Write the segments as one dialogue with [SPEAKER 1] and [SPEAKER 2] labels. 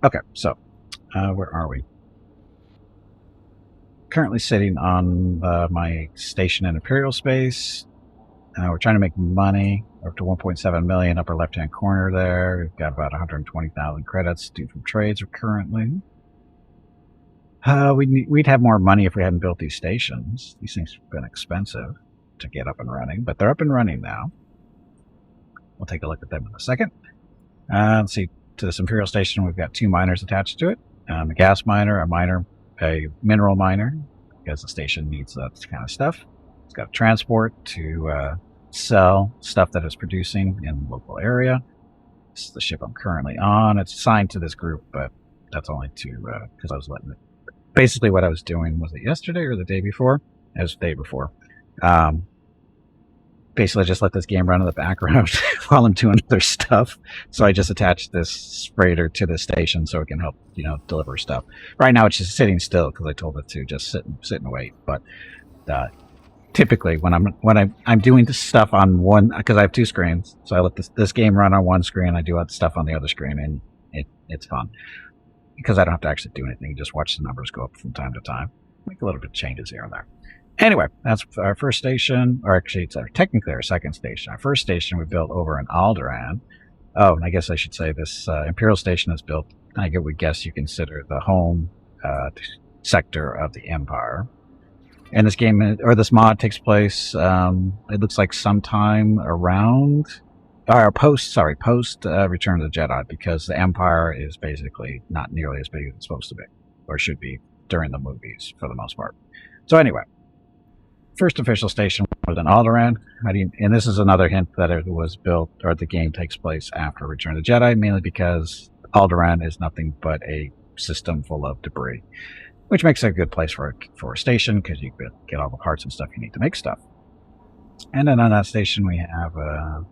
[SPEAKER 1] Okay, so where are we? Currently sitting on my station in Imperial space. We're trying to make money. We're up to 1.7 million, upper left-hand corner there. We've got about 120,000 credits due from trades currently. We'd have more money if we hadn't built these stations. These things have been expensive to get up and running, but they're up and running now. We'll take a look at them in a second. Let's see, to this Imperial station, we've got 2 miners attached to it. A gas miner, a mineral miner, because the station needs that kind of stuff. It's got transport to sell stuff that it's producing in the local area. This is the ship I'm currently on. It's assigned to this group, but that's only to because I was letting it. Basically, what I was doing, was it yesterday or the day before? It was the day before. Basically, just let this game run in the background while I'm doing other stuff. So I just attached this freighter to the station so it can help, deliver stuff. Right now, it's just sitting still because I told it to just sit and wait. But typically, when I'm doing this stuff on one, because I have 2 screens, so I let this game run on one screen. I do other stuff on the other screen, and it's fun because I don't have to actually do anything. You just watch the numbers go up from time to time, make a little bit of changes here and there. Anyway, that's our first station, or actually, it's technically our second station. Our first station we built over in Alderaan. Oh, and I guess I should say this Imperial station is built, I would guess you consider the home sector of the Empire. And this game, or this mod, takes place, it looks like sometime around, or post Return of the Jedi, because the Empire is basically not nearly as big as it's supposed to be, or should be during the movies, for the most part. So anyway, first official station was in Alderaan. And this is another hint that it was built, or the game takes place after Return of the Jedi, mainly because Alderaan is nothing but a system full of debris, which makes it a good place for a station, because you can get all the parts and stuff you need to make stuff. And then on that station, we have a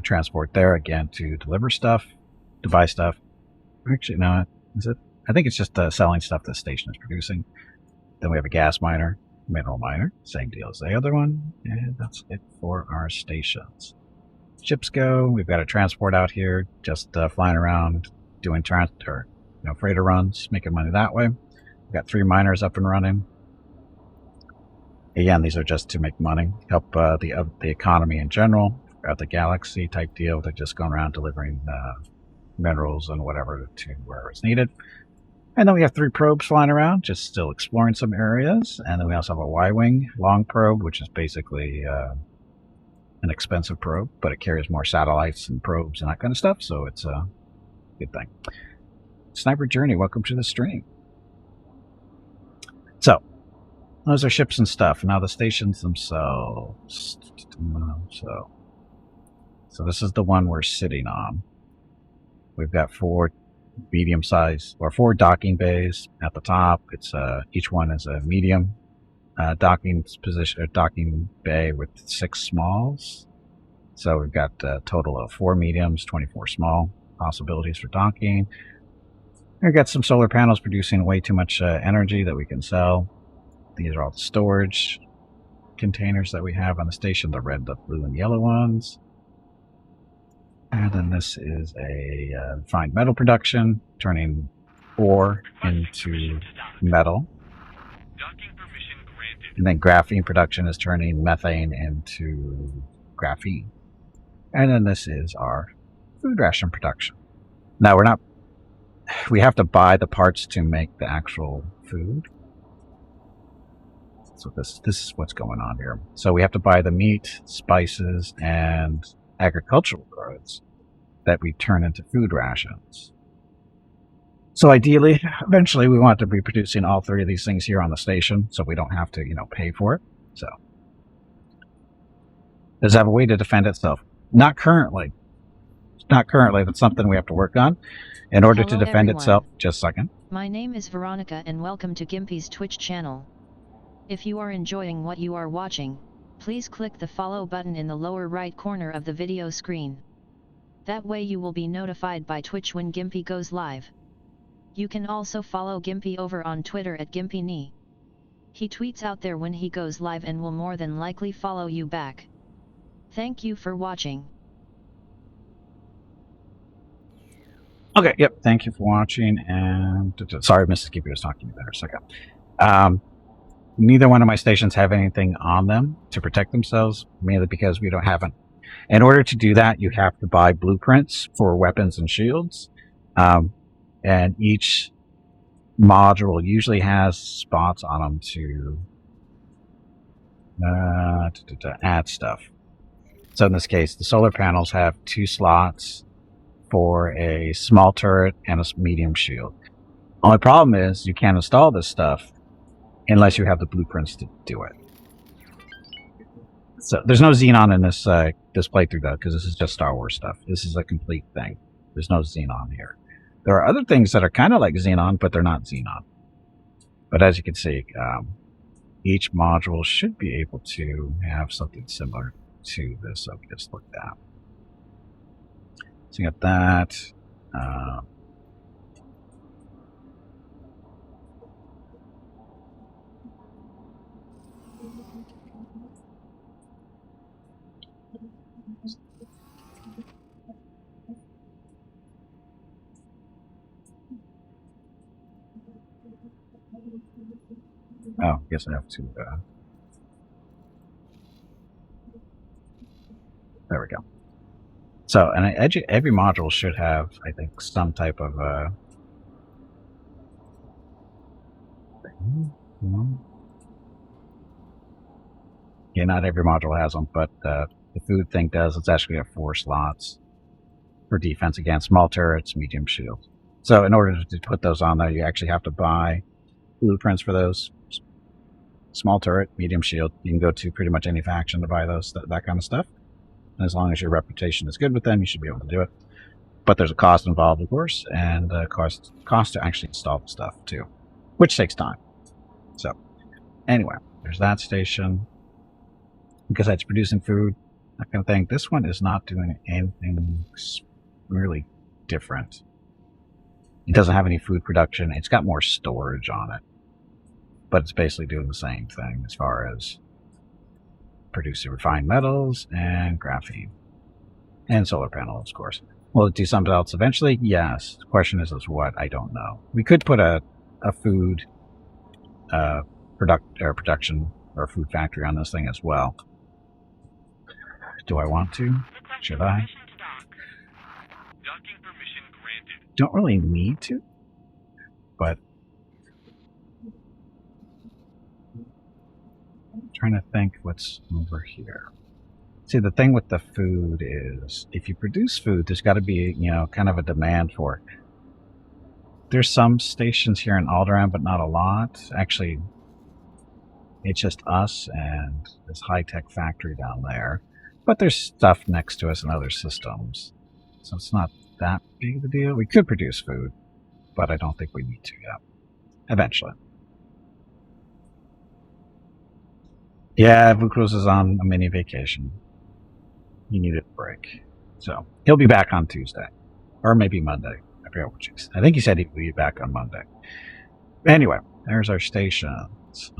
[SPEAKER 1] transport there, again, to deliver stuff, to buy stuff. Actually, no, is it? I think it's just selling stuff the station is producing. Then we have a gas miner, mineral miner, same deal as the other one, and that's it for our stations. Ships go. We've got a transport out here, just flying around, doing freighter runs, making money that way. We've got 3 miners up and running. Again, these are just to make money, help the economy in general, of the galaxy type deal. They're just going around delivering minerals and whatever to where it's needed. And then we have 3 probes flying around, just still exploring some areas. And then we also have a Y-wing long probe, which is basically an expensive probe, but it carries more satellites and probes and that kind of stuff, so it's a good thing. Sniper Journey, welcome to the stream. So, those are ships and stuff. Now the stations themselves. So this is the one we're sitting on. We've got 4 medium-sized, or 4 docking bays at the top. It's each one is a medium docking position, docking bay with 6 smalls. So we've got a total of 4 mediums, 24 small possibilities for docking. We've got some solar panels producing way too much energy that we can sell. These are all the storage containers that we have on the station, the red, the blue, and yellow ones. And then this is a refined metal production, turning ore into metal. And then graphene production is turning methane into graphene. And then this is our food ration production. Now we have to buy the parts to make the actual food. So this is what's going on here. So we have to buy the meat, spices, and agricultural goods that we turn into food rations. So ideally, eventually, we want to be producing all 3 of these things here on the station, so we don't have to, pay for it. So, does it have a way to defend itself? Not currently. Not currently. That's something we have to work on. In order to defend itself, just a second.
[SPEAKER 2] My name is Veronica and welcome to Gimpy's Twitch channel. If you are enjoying what you are watching, please click the follow button in the lower right corner of the video screen. That way you will be notified by Twitch when Gimpy goes live. You can also follow Gimpy over on Twitter at GimpyKnee. He tweets out there when he goes live and will more than likely follow you back. Thank you for watching.
[SPEAKER 1] Okay, yep. Thank you for watching. And sorry, Mrs. Keeper was talking to me there a second. Neither one of my stations have anything on them to protect themselves, mainly because we don't have it. In order to do that, you have to buy blueprints for weapons and shields. And each module usually has spots on them to add stuff. So in this case, the solar panels have 2 slots for a small turret and a medium shield. Only problem is you can't install this stuff unless you have the blueprints to do it. So there's no Xenon in this this playthrough though, because this is just Star Wars stuff. This is a complete thing. There's no Xenon here. There are other things that are kind of like Xenon, but they're not Xenon. But as you can see, each module should be able to have something similar to this. So we just looked at. So you got that. Oh, I guess I have to. There we go. So, and every module should have, I think, some type of yeah, not every module has them, but the food thing does. It's actually have 4 slots for defense against small turrets, medium shield. So, in order to put those on there, you actually have to buy blueprints for those. Small turret, medium shield. You can go to pretty much any faction to buy those, that kind of stuff. And as long as your reputation is good with them, you should be able to do it. But there's a cost involved, of course, and cost to actually install the stuff too, which takes time. So, anyway, there's that station. Because it's producing food, that kind of thing. This one is not doing anything really different. It doesn't have any food production. It's got more storage on it. But it's basically doing the same thing as far as producing refined metals and graphene. And solar panels, of course. Will it do something else eventually? Yes. The question is what? I don't know. We could put a food production or food factory on this thing as well. Do I want to? Should I?
[SPEAKER 3] Docking permission granted.
[SPEAKER 1] Don't really need to, but I'm trying to think what's over here. See, the thing with the food is, if you produce food, there's got to be, kind of a demand for it. There's some stations here in Alderaan, but not a lot. Actually, it's just us and this high-tech factory down there. But there's stuff next to us in other systems. So it's not that big of a deal. We could produce food, but I don't think we need to yet. Eventually. Yeah, Vukros is on a mini vacation. He needed a break. So he'll be back on Tuesday. Or maybe Monday. I forget which. I think he said he'd be back on Monday. Anyway, there's our stations.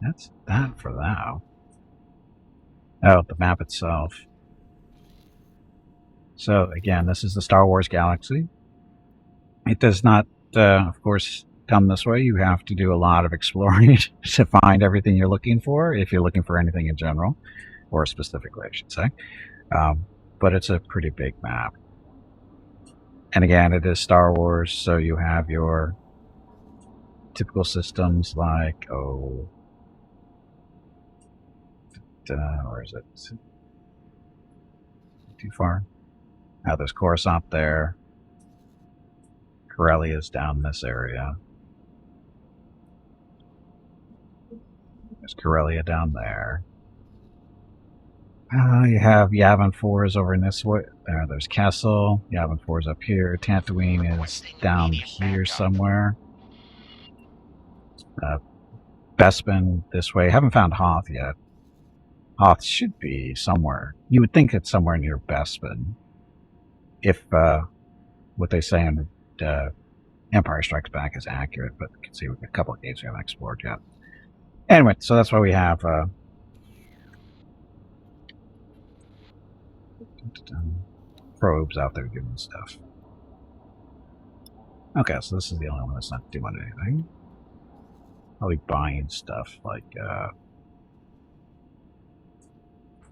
[SPEAKER 1] That's that for now. Oh, the map itself. So again, this is the Star Wars galaxy. It does not, of course, come this way. You have to do a lot of exploring to find everything you're looking for, if you're looking for anything in general, or specifically, I should say. But it's a pretty big map. And again, it is Star Wars, so you have your typical systems like, where is it? Too far? Now there's Coruscant there. Corellia is down this area. There's Corellia down there. You have Yavin 4 is over in this way. There's Kessel. Yavin 4 is up here. Tatooine is down here somewhere. Bespin this way. Haven't found Hoth yet. Hoth should be somewhere. You would think it's somewhere near Bespin. If what they say in Empire Strikes Back is accurate, but you can see a couple of gates we haven't explored yet. Anyway, so that's why we have probes out there doing stuff. Okay, so this is the only one that's not doing anything. I'll be buying stuff like,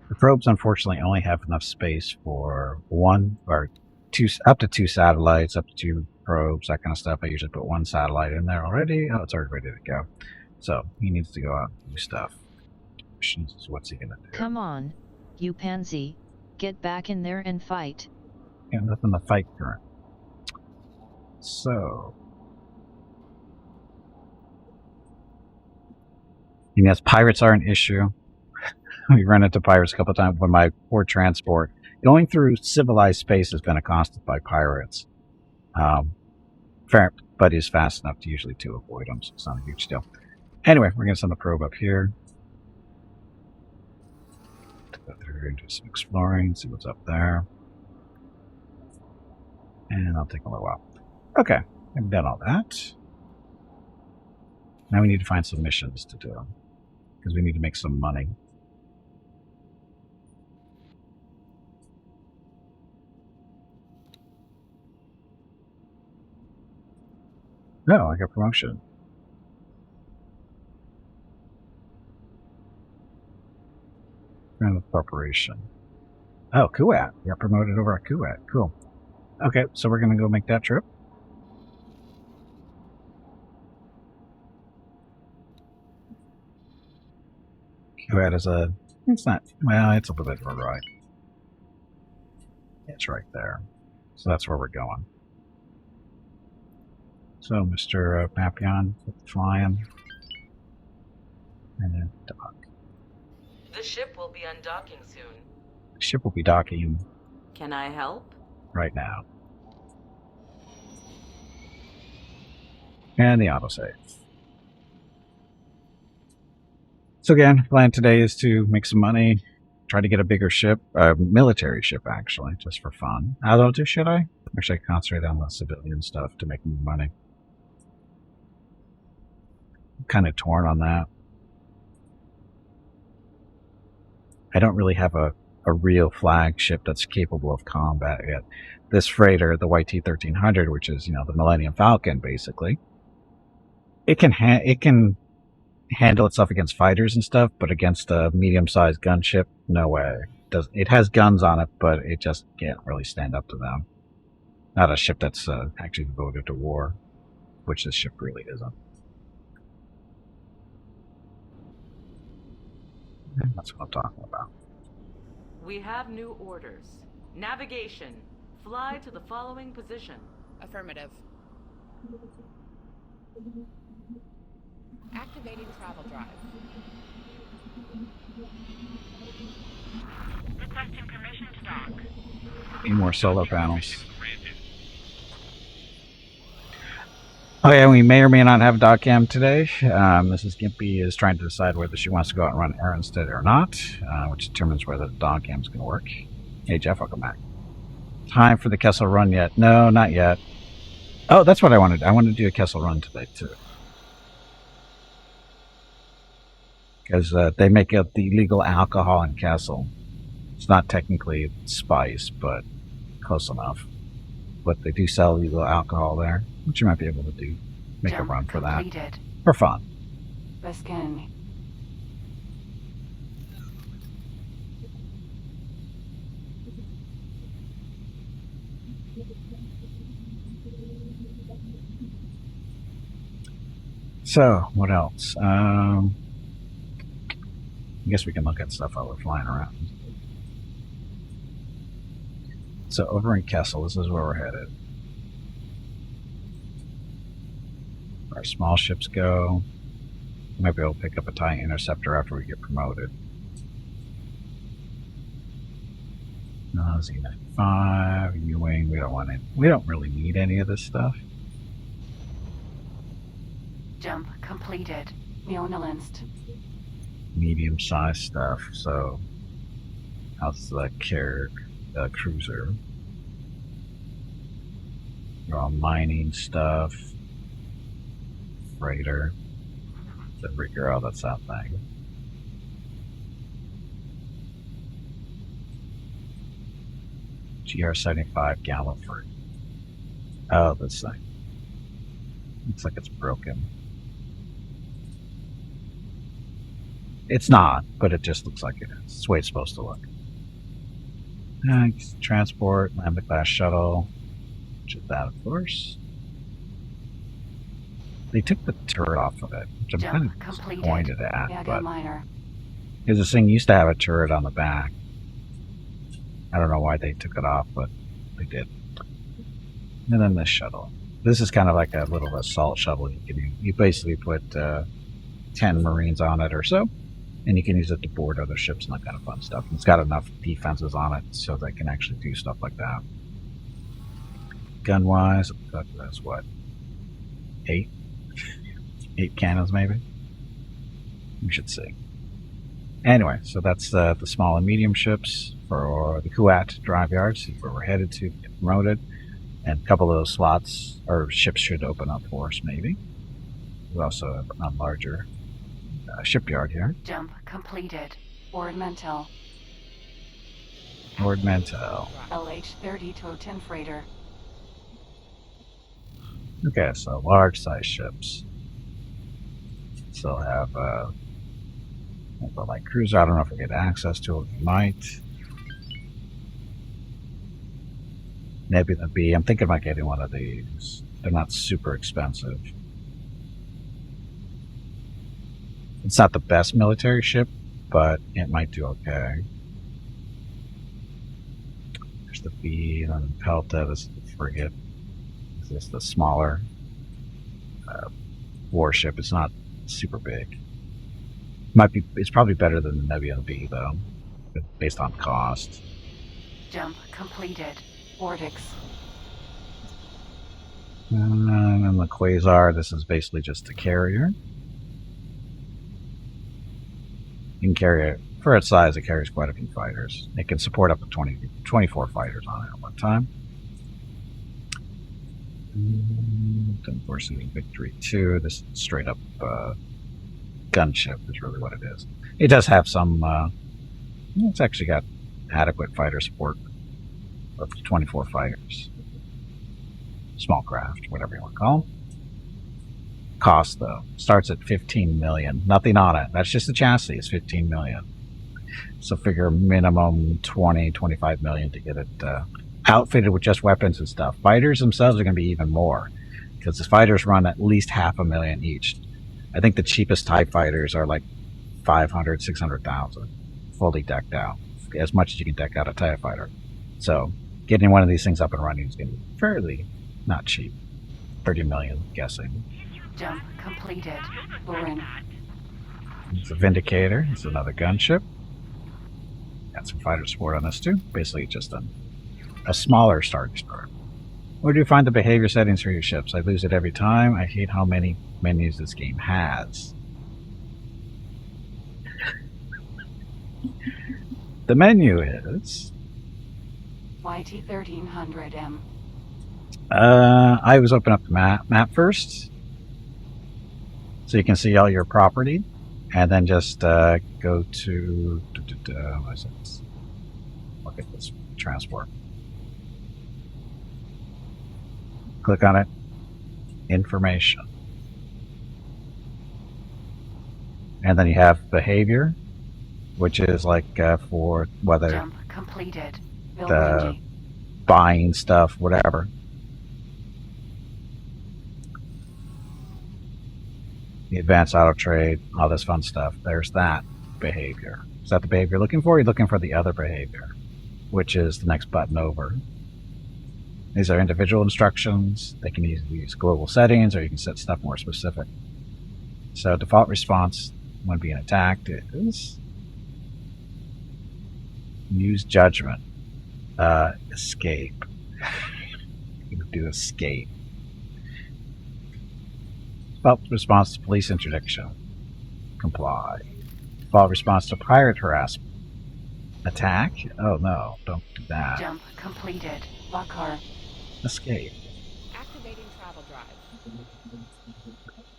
[SPEAKER 1] the probes unfortunately only have enough space for one or two, up to two satellites, up to two probes, that kind of stuff. I usually put one satellite in there already. Oh, it's already ready to go. So he needs to go out and do stuff. What's he gonna do?
[SPEAKER 2] Come on, you pansy, get back in there and fight.
[SPEAKER 1] Yeah, nothing to fight current. So, yes, pirates are an issue. We run into pirates a couple of times when my port transport going through civilized space has been accosted by pirates. Fair, but is fast enough to usually to avoid them, so it's not a huge deal. Anyway, we're gonna send the probe up here to go through and do some exploring, see what's up there, and that'll take a little while. Okay, I've done all that. Now we need to find some missions to do because we need to make some money. No, I got promotion. Grand Corporation. Oh, Kuwait. You got promoted over at Kuwait. Cool. Okay, so we're going to go make that trip. Kuwait is a... It's not... Well, it's a little bit of a ride. It's right there. So that's where we're going. So, Mr. Papillon, flying. And then dock.
[SPEAKER 3] The ship will be undocking soon.
[SPEAKER 1] The ship will be docking
[SPEAKER 3] Can I help?
[SPEAKER 1] right now. And the autosave. So again, plan today is to make some money, try to get a bigger ship, a military ship actually, just for fun. Although, should I? Or should I concentrate on the civilian stuff to make more money? I'm kind of torn on that. I don't really have a real flagship that's capable of combat yet. This freighter, the YT-1300, which is, the Millennium Falcon, basically, it can handle itself against fighters and stuff, but against a medium-sized gunship, no way. It has guns on it, but it just can't really stand up to them. Not a ship that's actually devoted to war, which this ship really isn't. That's what I'm talking about.
[SPEAKER 3] We have new orders. Navigation. Fly to the following position.
[SPEAKER 4] Affirmative. Activating travel drive.
[SPEAKER 5] Requesting permission to dock.
[SPEAKER 1] Need more solar panels. Oh yeah, we may or may not have DocCam today. Mrs. Gimpy is trying to decide whether she wants to go out and run errands today or not, which determines whether the DocCam is going to work. Hey Jeff, welcome back. Time for the Kessel run yet? No, not yet. Oh, that's what I wanted. I wanted to do a Kessel run today too. Because they make up the illegal alcohol in Kessel. It's not technically spice, but close enough. But they do sell illegal alcohol there, which you might be able to do. Make a run for that.
[SPEAKER 6] Completed.
[SPEAKER 1] For fun.
[SPEAKER 6] Beskin.
[SPEAKER 1] So, what else? I guess we can look at stuff while we're flying around. So over in Kessel, this is where we're headed. Our small ships go. We might be able to pick up a TIE Interceptor after we get promoted. Z95, U-Wing, we don't want it. We don't really need any of this stuff.
[SPEAKER 6] Jump completed. Mjolnirlinst.
[SPEAKER 1] Medium-sized stuff, so how's the cruiser? They're all mining stuff. Freighter. The rigger, oh, that's that thing. GR-75 Gallifrey. Oh, this thing. Looks like it's broken. It's not, but it just looks like it is. It's the way it's supposed to look. Transport, Lambda-class shuttle. Which is that, of course. They took the turret off of it, which I'm kind
[SPEAKER 6] Jump
[SPEAKER 1] of
[SPEAKER 6] completed.
[SPEAKER 1] disappointed at.
[SPEAKER 6] Yaga
[SPEAKER 1] But
[SPEAKER 6] Minor.
[SPEAKER 1] because this thing used to have a turret on the back. I don't know why they took it off, but they did. And then this shuttle. This is kind of like a little assault shuttle. You basically put 10 Marines on it or so, and you can use it to board other ships and that kind of fun stuff. And it's got enough defenses on it so they can actually do stuff like that. Gun-wise, that's what? 8? 8 cannons, maybe? We should see. Anyway, so that's the small and medium ships for the Kuat drive yards. See where we're headed to, get promoted. And a couple of those slots or ships should open up for us, maybe. We also have a larger shipyard here.
[SPEAKER 6] Jump completed. Ord Mantell.
[SPEAKER 1] Lord Mantell.
[SPEAKER 6] LH-30 TOW-10 freighter.
[SPEAKER 1] Okay, so large size ships. Still have a light cruiser. I don't know if we get access to it. We might. Nebula B. I'm thinking about getting one of these. They're not super expensive. It's not the best military ship, but it might do okay. There's the B, and then Pelta. This is the frigate. This is the smaller warship. It's not super big. It's probably better than the Nebula B though, based on cost.
[SPEAKER 6] Jump completed. Vortex.
[SPEAKER 1] And then the Quasar. This is basically just a carrier. You can carry it for its size. It carries quite a few fighters. It can support up to 24 fighters on it at one time. Unfortunately, Victory 2. This is straight up gunship is really what it is. It does have some. It's actually got adequate fighter support of 24 fighters. Small craft, whatever you want to call them. Cost though starts at 15 million. Nothing on it. That's just the chassis. It's 15 million. So figure minimum 20-25 million to get it outfitted with just weapons and stuff. Fighters themselves are going to be even more because the fighters run at least $500,000 each. I think the cheapest TIE fighters are like 500, 600,000 fully decked out, as much as you can deck out a TIE fighter. So getting one of these things up and running is going to be fairly not cheap. 30 million, guessing.
[SPEAKER 6] Jump completed. Burin.
[SPEAKER 1] It's a Vindicator. It's another gunship. Got some fighter support on this too. Basically just a smaller Star Destroyer. Where do you find the behavior settings for your ships? I lose it every time. I hate how many menus this game has. The menu is...
[SPEAKER 6] YT-1300M.
[SPEAKER 1] I always open up the map first, so you can see all your property, and then just go to what is it? Look at this transport. Click on it. Information, and then you have behavior, which is like for whether
[SPEAKER 6] Jump completed. Bill
[SPEAKER 1] the
[SPEAKER 6] Renji.
[SPEAKER 1] buying stuff, whatever. The advanced auto trade, all this fun stuff. There's that behavior. Is that the behavior you're looking for? You're looking for the other behavior, which is the next button over. These are individual instructions. They can use global settings, or you can set stuff more specific. So default response when being attacked is use judgment. Escape. You can do escape. Default response to police interdiction. Comply. Default response to pirate harassment. Attack? Oh no, don't do that.
[SPEAKER 6] Jump completed. Lockar.
[SPEAKER 1] Escape.
[SPEAKER 4] Activating travel drive.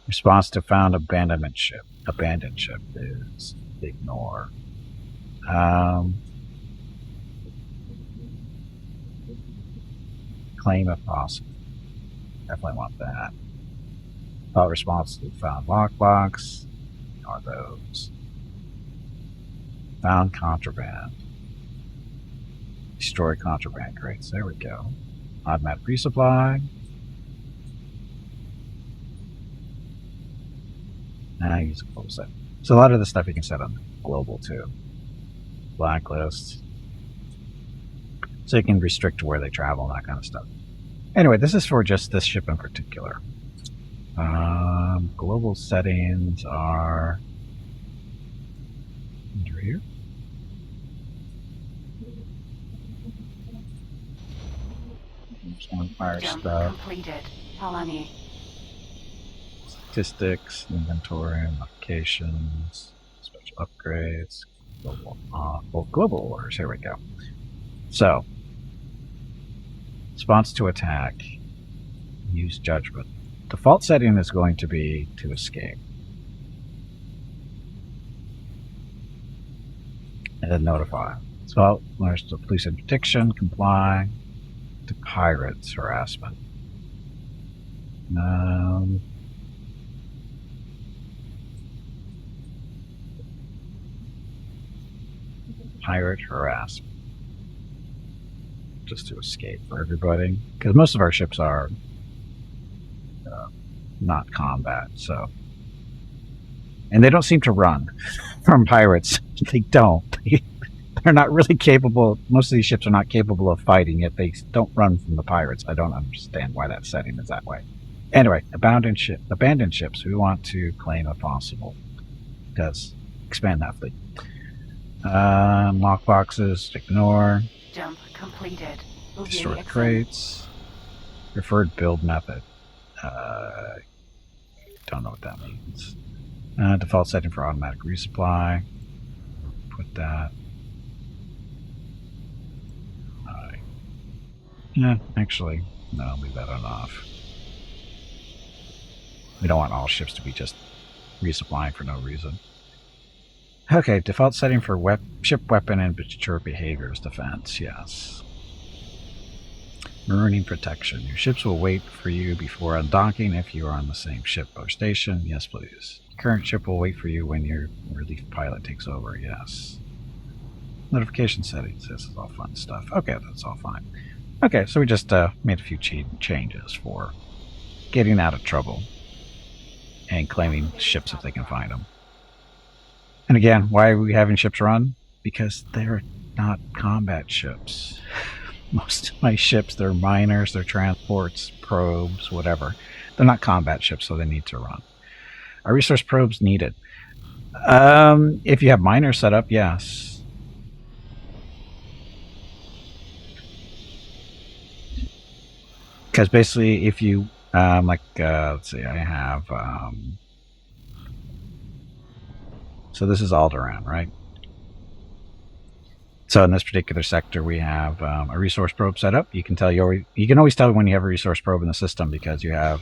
[SPEAKER 1] Response to found abandonment ship. Abandoned ship is ignore. Claim if possible. Definitely want that. File response to found lockbox. Are those found contraband? Destroy contraband crates. There we go. Automatic resupply. Now use a global set. So a lot of the stuff you can set on global too. Blacklist. So you can restrict to where they travel and that kind of stuff. Anyway, this is for just this ship in particular. Global settings are under here. Just one fire
[SPEAKER 6] Jump
[SPEAKER 1] stuff.
[SPEAKER 6] completed. Palani.
[SPEAKER 1] Statistics, inventory, modifications, special upgrades, global orders. Here we go. So, response to attack. Use judgment. Default setting is going to be to escape. And then notify. So, there's the police interdiction, comply, to pirates harassment. Pirate harassment. Just to escape for everybody. Because most of our ships are not combat, so. And they don't seem to run from pirates. They don't. They're not really capable. Most of these ships are not capable of fighting, yet they don't run from the pirates. I don't understand why that setting is that way. Anyway, abandoned ships. We want to claim if possible. Does expand that fleet. Lockboxes, ignore.
[SPEAKER 6] Jump completed.
[SPEAKER 1] Destroy the crates. Preferred build method. Don't know what that means. Default setting for automatic resupply. Put that. Yeah, actually, no, leave that on off. We don't want all ships to be just resupplying for no reason. Okay, default setting for ship weapon and mature behaviors defense, yes. Marooning protection. Your ships will wait for you before undocking if you are on the same ship or station. Yes, please. Current ship will wait for you when your relief pilot takes over. Yes. Notification settings. This is all fun stuff. Okay, that's all fine. Okay, so we just made a few changes for getting out of trouble and claiming ships if they can find them. And again, why are we having ships run? Because they're not combat ships. Most of my ships, they're miners, they're transports, probes, whatever. They're not combat ships, so they need to run. Are resource probes needed? If you have miners set up, yes. Because basically, if you, let's see, I have, so this is Alderaan, right? So in this particular sector, we have a resource probe set up. You can tell you can always tell when you have a resource probe in the system because you have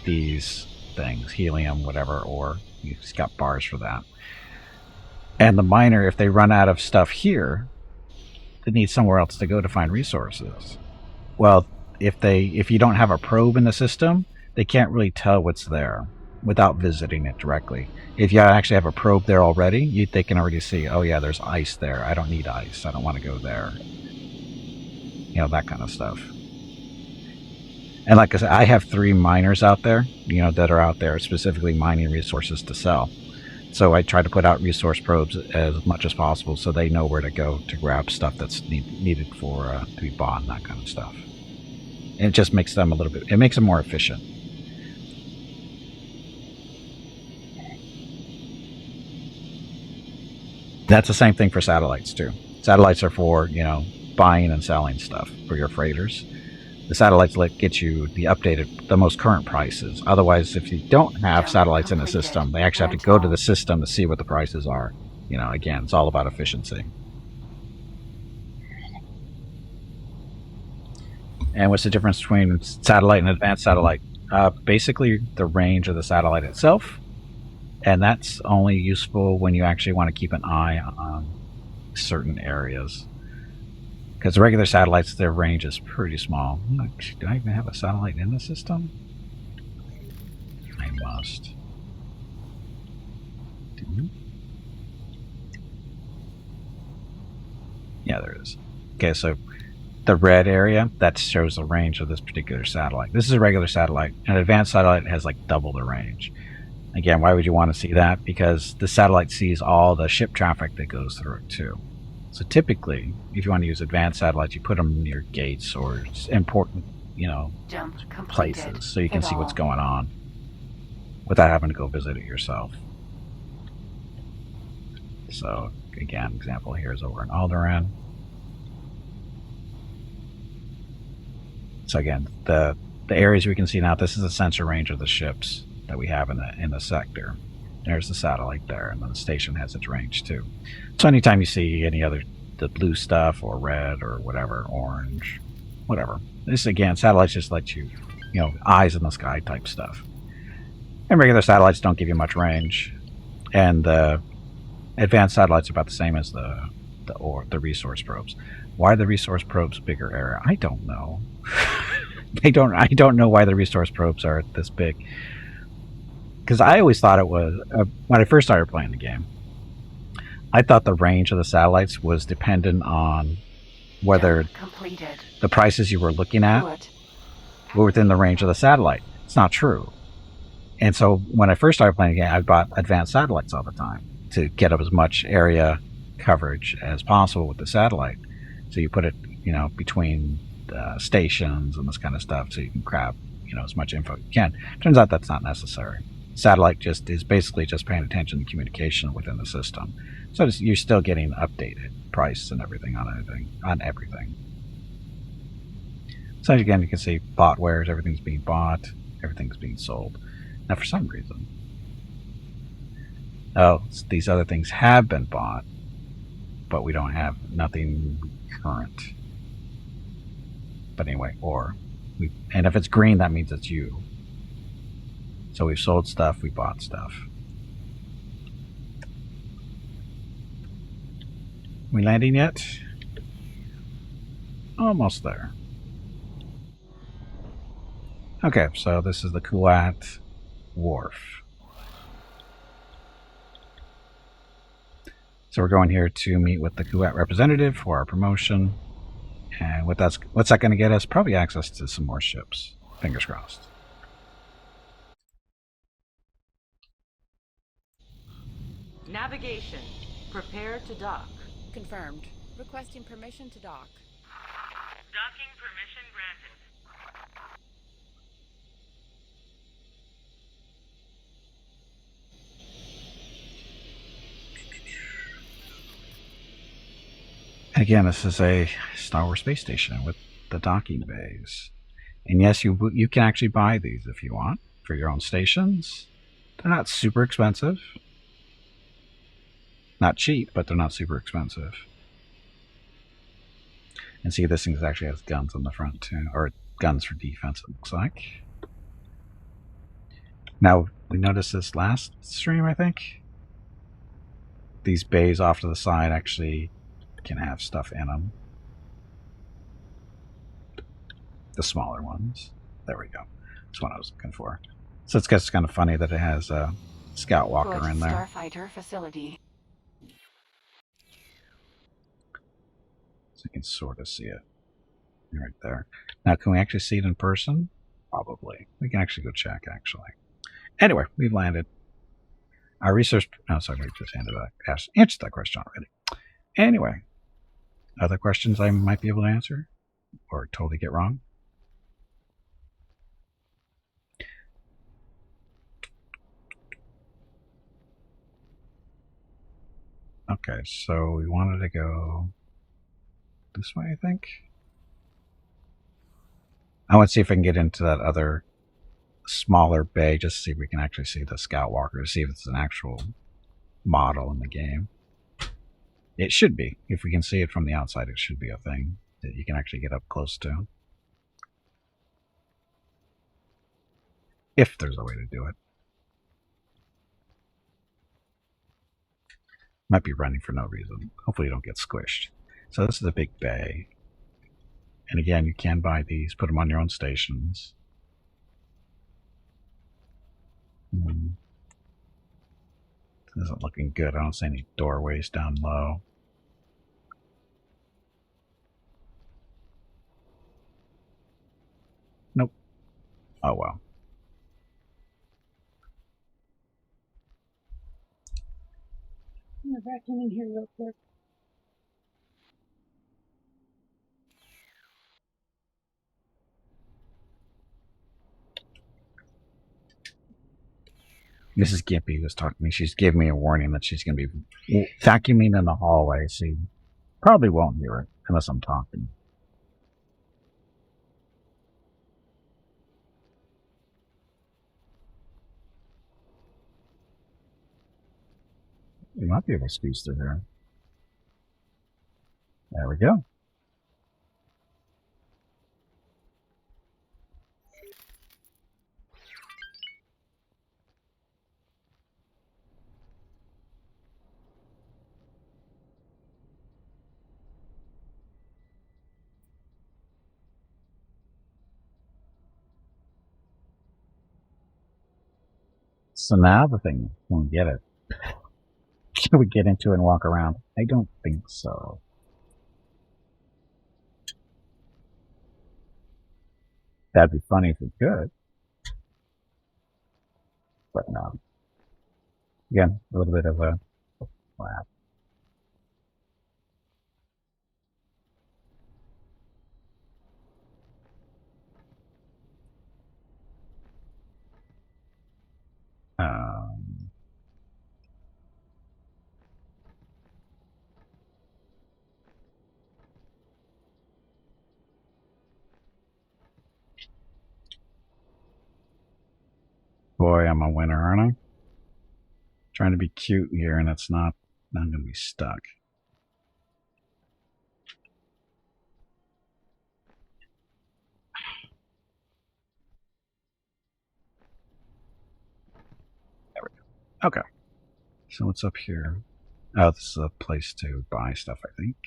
[SPEAKER 1] these things, helium, whatever, or you've got bars for that. And the miner, if they run out of stuff here, they need somewhere else to go to find resources. Well, if you don't have a probe in the system, they can't really tell what's there without visiting it directly. If you actually have a probe there already, they can already see, oh yeah, there's ice there. I don't need ice. I don't want to go there. You know, that kind of stuff. And like I said, I have 3 miners out there, you know, that are out there specifically mining resources to sell. So I try to put out resource probes as much as possible so they know where to go to grab stuff that's needed for to be bought and that kind of stuff. And it just makes them a little bit, it makes them more efficient. That's the same thing for satellites too. Satellites are for, you know, buying and selling stuff for your freighters. The satellites get you the most current prices. Otherwise, if you don't have satellites in the system, they actually have to go to the system to see what the prices are. You know, again, it's all about efficiency. And what's the difference between satellite and advanced satellite? Basically, the range of the satellite itself. And that's only useful when you actually want to keep an eye on certain areas. Because the regular satellites, their range is pretty small. Do I even have a satellite in the system? I must. Yeah, there it is. Okay, so the red area, that shows the range of this particular satellite. This is a regular satellite. An advanced satellite has like double the range. Again, why would you want to see that? Because the satellite sees all the ship traffic that goes through it too. So typically, if you want to use advanced satellites, you put them near gates or important,
[SPEAKER 6] Jump completed.
[SPEAKER 1] places so you can see what's going on without having to go visit it yourself. So again, example here is over in Alderaan. So again, the areas we can see now, this is the sensor range of the ships that we have in the sector. There's the satellite there, and then the station has its range too. So anytime you see any other, the blue stuff or red or whatever, orange, whatever. This again, satellites just let you, eyes in the sky type stuff. And regular satellites don't give you much range, and the advanced satellites are about the same as the resource probes. Why are the resource probes bigger area? I don't know. I don't know why the resource probes are this big. Because I always thought it was, when I first started playing the game, I thought the range of the satellites was dependent on whether
[SPEAKER 6] Completed.
[SPEAKER 1] the prices you were looking at
[SPEAKER 6] Good.
[SPEAKER 1] were within the range of the satellite. It's not true. And so when I first started playing the game, I bought advanced satellites all the time to get up as much area coverage as possible with the satellite. So you put it, between stations and this kind of stuff, so you can grab, as much info as you can. Turns out that's not necessary. Satellite just is basically just paying attention to communication within the system. So you're still getting updated price and everything on everything. So again, you can see bought wares, everything's being bought, everything's being sold. Now for some reason, these other things have been bought, but we don't have nothing current. But anyway, and if it's green, that means it's you. So we've sold stuff, we bought stuff. We landing yet? Almost there. Okay, so this is the Kuat Wharf. So we're going here to meet with the Kuat representative for our promotion. And what's that going to get us? Probably access to some more ships. Fingers crossed.
[SPEAKER 3] Navigation. Prepare to dock.
[SPEAKER 4] Confirmed. Requesting permission to dock.
[SPEAKER 5] Docking permission granted.
[SPEAKER 1] Again, this is a Star Wars space station with the docking bays. And yes, you can actually buy these if you want for your own stations. They're not super expensive. Not cheap, but they're not super expensive. And see, this thing actually has guns on the front too, or guns for defense, it looks like. Now, we noticed this last stream, I think. These bays off to the side actually can have stuff in them. The smaller ones. There we go. That's what I was looking for. So it's just kind of funny that it has a Scout Walker
[SPEAKER 6] Good
[SPEAKER 1] in there.
[SPEAKER 6] Starfighter facility.
[SPEAKER 1] So you can sort of see it right there. Now, can we actually see it in person? Probably. We can actually go check, actually. Anyway, we've landed. Our research... Oh, sorry, we just answered that question already. Anyway, other questions I might be able to answer? Or totally get wrong? Okay, so we wanted to go this way, I think. I want to see if I can get into that other smaller bay, just to see if we can actually see the Scout Walker, to see if it's an actual model in the game. It should be. If we can see it from the outside, it should be a thing that you can actually get up close to. If there's a way to do it. Might be running for no reason. Hopefully you don't get squished. So this is a big bay. And again, you can buy these, put them on your own stations. isn't looking good. I don't see any doorways down low. Nope. Oh well.
[SPEAKER 7] I'm gonna vacuum in here real quick.
[SPEAKER 1] Mrs. Gimpy was talking to me. She's giving me a warning that she's going to be vacuuming in the hallway, so you probably won't hear it unless I'm talking. We might be able to squeeze through here. There we go. So now the thing, when we get it, can we get into it and walk around? I don't think so. That'd be funny if we could. But no. Again, a little bit of a flap. Boy, I'm a winner, aren't I? Trying to be cute here, and it's not. I'm going to be stuck. There we go. Okay. So what's up here? Oh, this is a place to buy stuff, I think.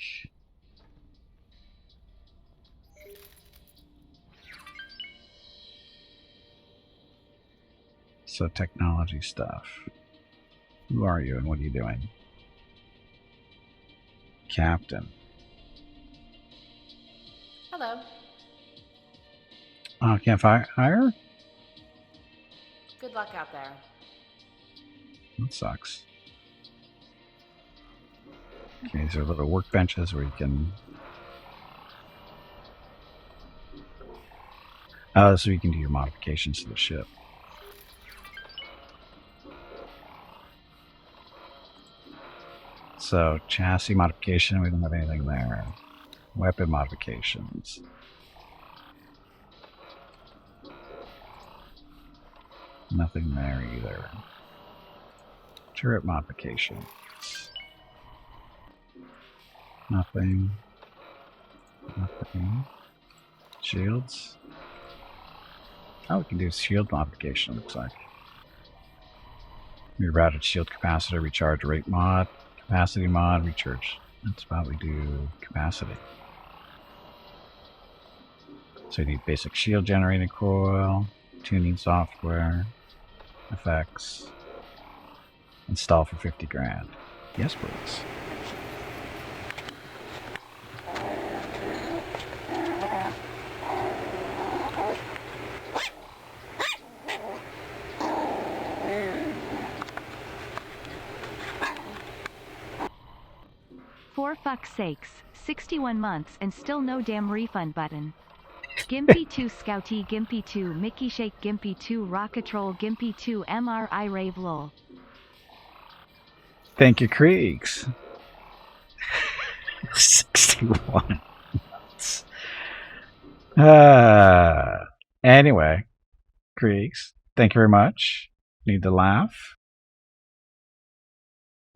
[SPEAKER 1] So technology stuff. Who are you and what are you doing? Captain.
[SPEAKER 4] Hello.
[SPEAKER 1] Can't hire?
[SPEAKER 4] Good luck out there.
[SPEAKER 1] That sucks. Okay, these are little workbenches where you can... so you can do your modifications to the ship. So, chassis modification, we don't have anything there. Weapon modifications. Nothing there either. Turret modifications. Nothing. Nothing. Shields. Oh, we can do shield modification, looks like. Rerouted shield capacitor, recharge rate mod, capacity mod, recharge. That's probably do capacity. So you need basic shield generating coil, tuning software, effects. Install for 50 grand. Yes, please.
[SPEAKER 8] For fuck's sakes, 61 months and still no damn refund button. Gimpy 2 Scouty Gimpy 2 Mickey Shake Gimpy 2 Rockatrol Gimpy 2 MRI Rave lol.
[SPEAKER 1] Thank you, Kriegs. 61 months. Anyway, Kriegs, thank you very much. Need to laugh.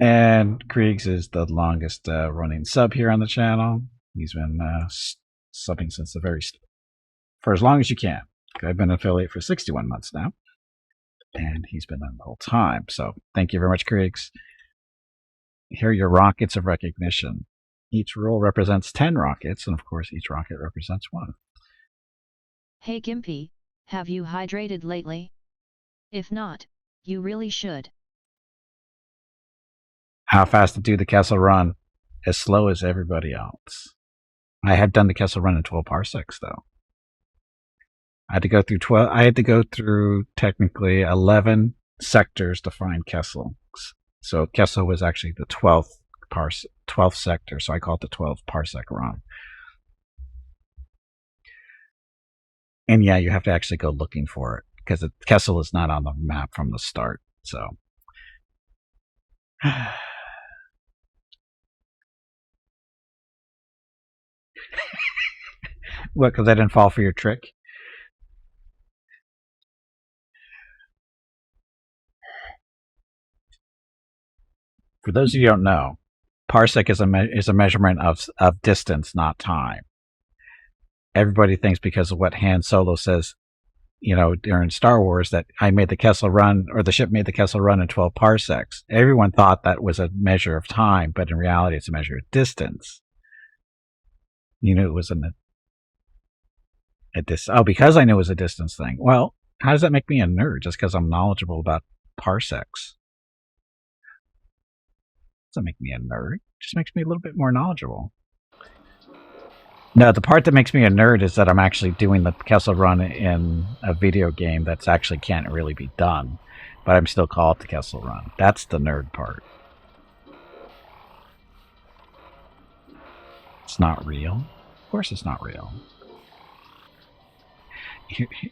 [SPEAKER 1] And Kriegs is the longest running sub here on the channel. He's been subbing since the for as long as you can. I've been an affiliate for 61 months now, and he's been on the whole time. So thank you very much, Kriegs. Here are your rockets of recognition. Each roll represents 10 rockets, and of course each rocket represents 1.
[SPEAKER 2] Hey Gimpy, have you hydrated lately? If not, you really should.
[SPEAKER 1] How fast to do the Kessel Run? As slow as everybody else. I had done the Kessel Run in 12 parsecs, though. I had to go through 12. I had to go through technically 11 sectors to find Kessel. So Kessel was actually the 12th sector. So I call it the 12 parsec run. And yeah, you have to actually go looking for it because Kessel is not on the map from the start. So. What, because I didn't fall for your trick? For those of you who don't know, parsec is a measurement of distance, not time. Everybody thinks because of what Han Solo says, you know, during Star Wars, that I made the Kessel Run, or the ship made the Kessel Run in 12 parsecs. Everyone thought that was a measure of time, but in reality, it's a measure of distance. You knew it was because I knew it was a distance thing. Well, how does that make me a nerd? Just because I'm knowledgeable about parsecs? Doesn't make me a nerd. It just makes me a little bit more knowledgeable. No, the part that makes me a nerd is that I'm actually doing the Kessel Run in a video game that's actually can't really be done, but I'm still called the Kessel Run. That's the nerd part. It's not real. Of course it's not real.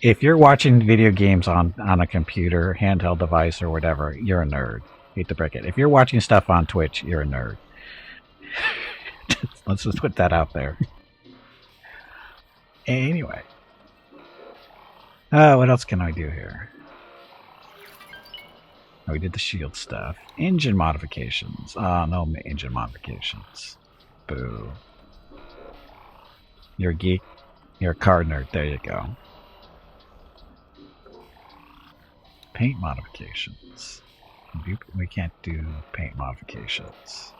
[SPEAKER 1] If you're watching video games on a computer, handheld device, or whatever, you're a nerd. Hate to break it. If you're watching stuff on Twitch, you're a nerd. Let's just put that out there. Anyway. What else can I do here? Oh, we did the shield stuff. Engine modifications. No engine modifications. Boo. You're a geek. You're a car nerd. There you go. Paint modifications. We can't do paint modifications.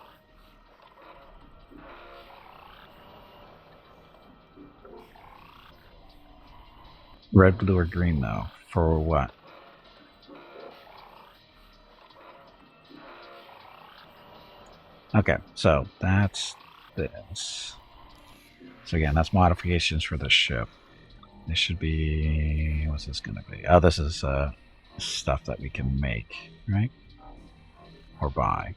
[SPEAKER 1] Red, blue, or green, though. For what? Okay, so that's this. So again, that's modifications for the ship. This should be... What's this going to be? Oh, this is stuff that we can make, right? Or buy.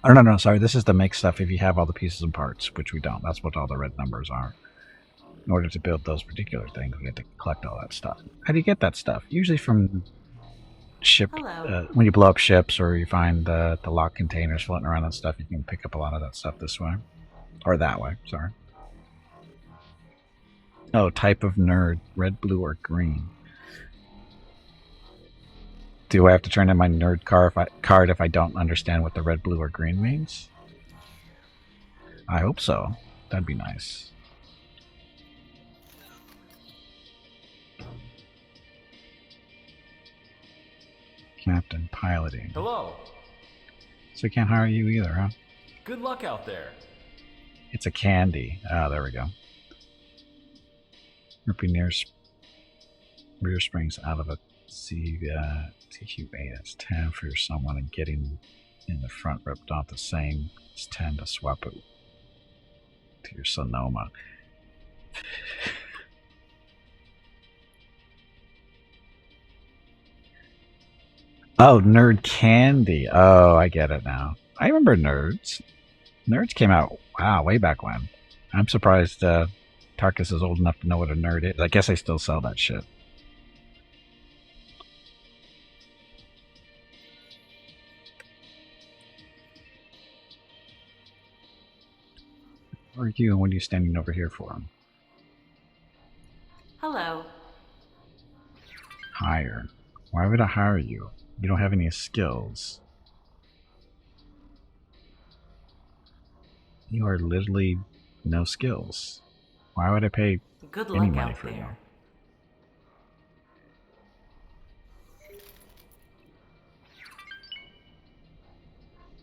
[SPEAKER 1] Oh, no, sorry. This is to make stuff if you have all the pieces and parts, which we don't. That's what all the red numbers are. In order to build those particular things, we have to collect all that stuff. How do you get that stuff? Usually from ship... when you blow up ships or you find the locked containers floating around and stuff, you can pick up a lot of that stuff this way. Or that way, sorry. Oh, type of nerd. Red, blue, or green. Do I have to turn in my nerd card if I don't understand what the red, blue, or green means? I hope so. That'd be nice. Captain piloting.
[SPEAKER 9] Hello.
[SPEAKER 1] So we can't hire you either, huh?
[SPEAKER 9] Good luck out there.
[SPEAKER 1] It's a candy. Ah, there we go. Ripping rear springs out of a TQ8. That's 10 for someone, and getting in the front ripped off the same. It's 10 to swap it to your Sonoma. Oh, Nerd Candy. Oh, I get it now. I remember Nerds. Nerds came out, wow, way back when. I'm surprised Tarkus is old enough to know what a nerd is. I guess I still sell that shit. Who are you and what are you standing over here for?
[SPEAKER 4] Hello.
[SPEAKER 1] Hire. Why would I hire you? You don't have any skills. You are literally no skills. Why would I pay
[SPEAKER 3] Good
[SPEAKER 1] any
[SPEAKER 3] luck
[SPEAKER 1] money
[SPEAKER 3] out
[SPEAKER 1] for you?
[SPEAKER 3] there.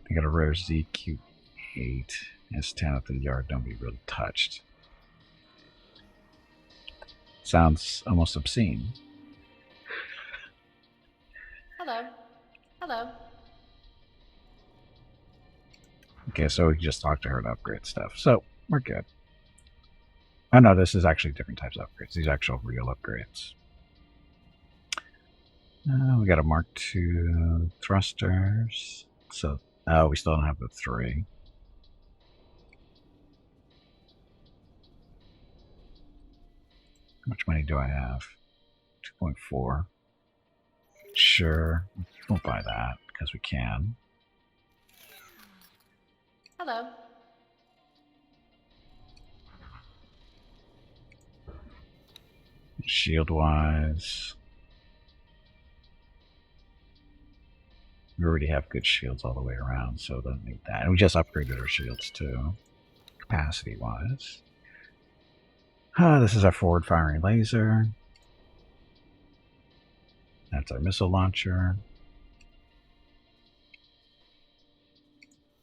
[SPEAKER 1] I got a rare ZQ8. S10 at the yard. Don't be really touched. Sounds almost obscene.
[SPEAKER 4] Hello. Hello.
[SPEAKER 1] Okay, so we can just talk to her to upgrade stuff. So we're good. Oh no, this is actually different types of upgrades. These are actual real upgrades. We got a Mark II thrusters. So, we still don't have the 3. How much money do I have? 2.4. Sure, we'll buy that because we can.
[SPEAKER 4] Hello.
[SPEAKER 1] Shield wise, we already have good shields all the way around, so don't need that. And we just upgraded our shields too, capacity wise. This is our forward firing laser. That's our missile launcher.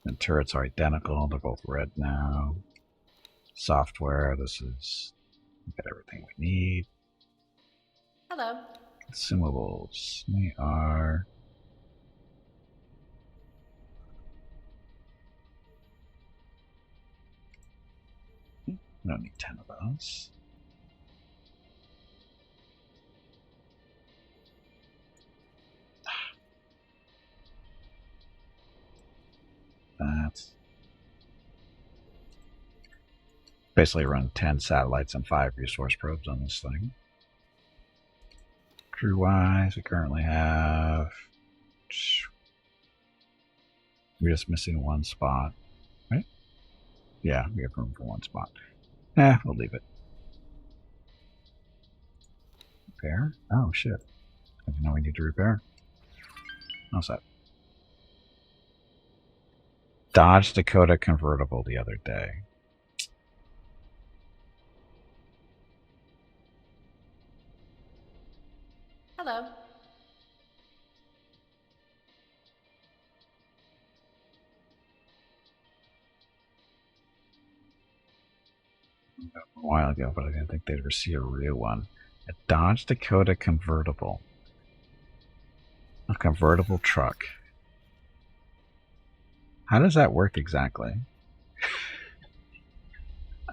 [SPEAKER 1] And turrets are identical, they're both red now. Software, this is, we got everything we need.
[SPEAKER 4] Hello.
[SPEAKER 1] Consumables, we are... We don't need 10 of those. That's basically run 10 satellites and 5 resource probes on this thing. Crew wise, we currently have, we're just missing 1 spot, right? Yeah, we have room for 1 spot. We'll leave it. Repair? Oh shit, I didn't know we need to repair. How's that? Dodge Dakota convertible the other day.
[SPEAKER 4] Hello.
[SPEAKER 1] A while ago, but I didn't think they'd ever see a real one. A Dodge Dakota convertible. A convertible truck. How does that work exactly?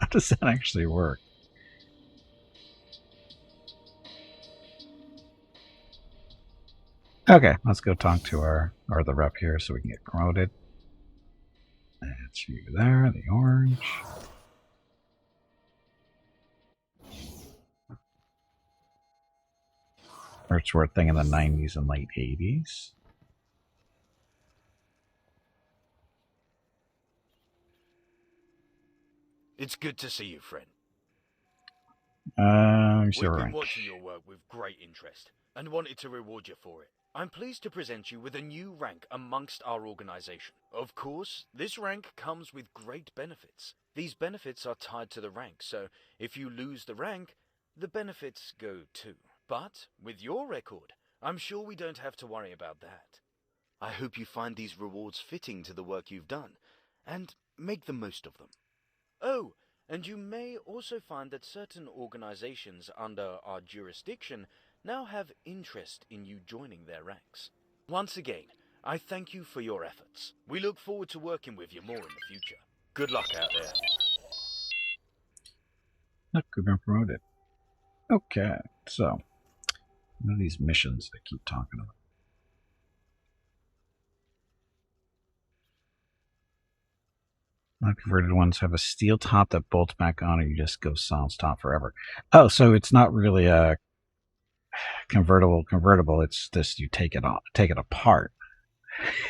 [SPEAKER 1] How does that actually work? Okay, let's go talk to the rep here so we can get promoted. That's you there, the orange. First word thing in the 90s and late 80s.
[SPEAKER 9] It's good to see you, friend.
[SPEAKER 1] We've
[SPEAKER 9] been watching your work with great interest and wanted to reward you for it. I'm pleased to present you with a new rank amongst our organization. Of course, this rank comes with great benefits. These benefits are tied to the rank, so if you lose the rank, the benefits go too. But with your record, I'm sure we don't have to worry about that. I hope you find these rewards fitting to the work you've done, and make the most of them. Oh, and you may also find that certain organizations under our jurisdiction now have interest in you joining their ranks. Once again, I thank you for your efforts. We look forward to working with you more in the future. Good luck out there.
[SPEAKER 1] Look, we've been promoted. Okay, so what are these missions they keep talking about? Non-converted ones have a steel top that bolts back on, or you just go sans top forever. Oh, so it's not really a convertible. It's this, you take it apart.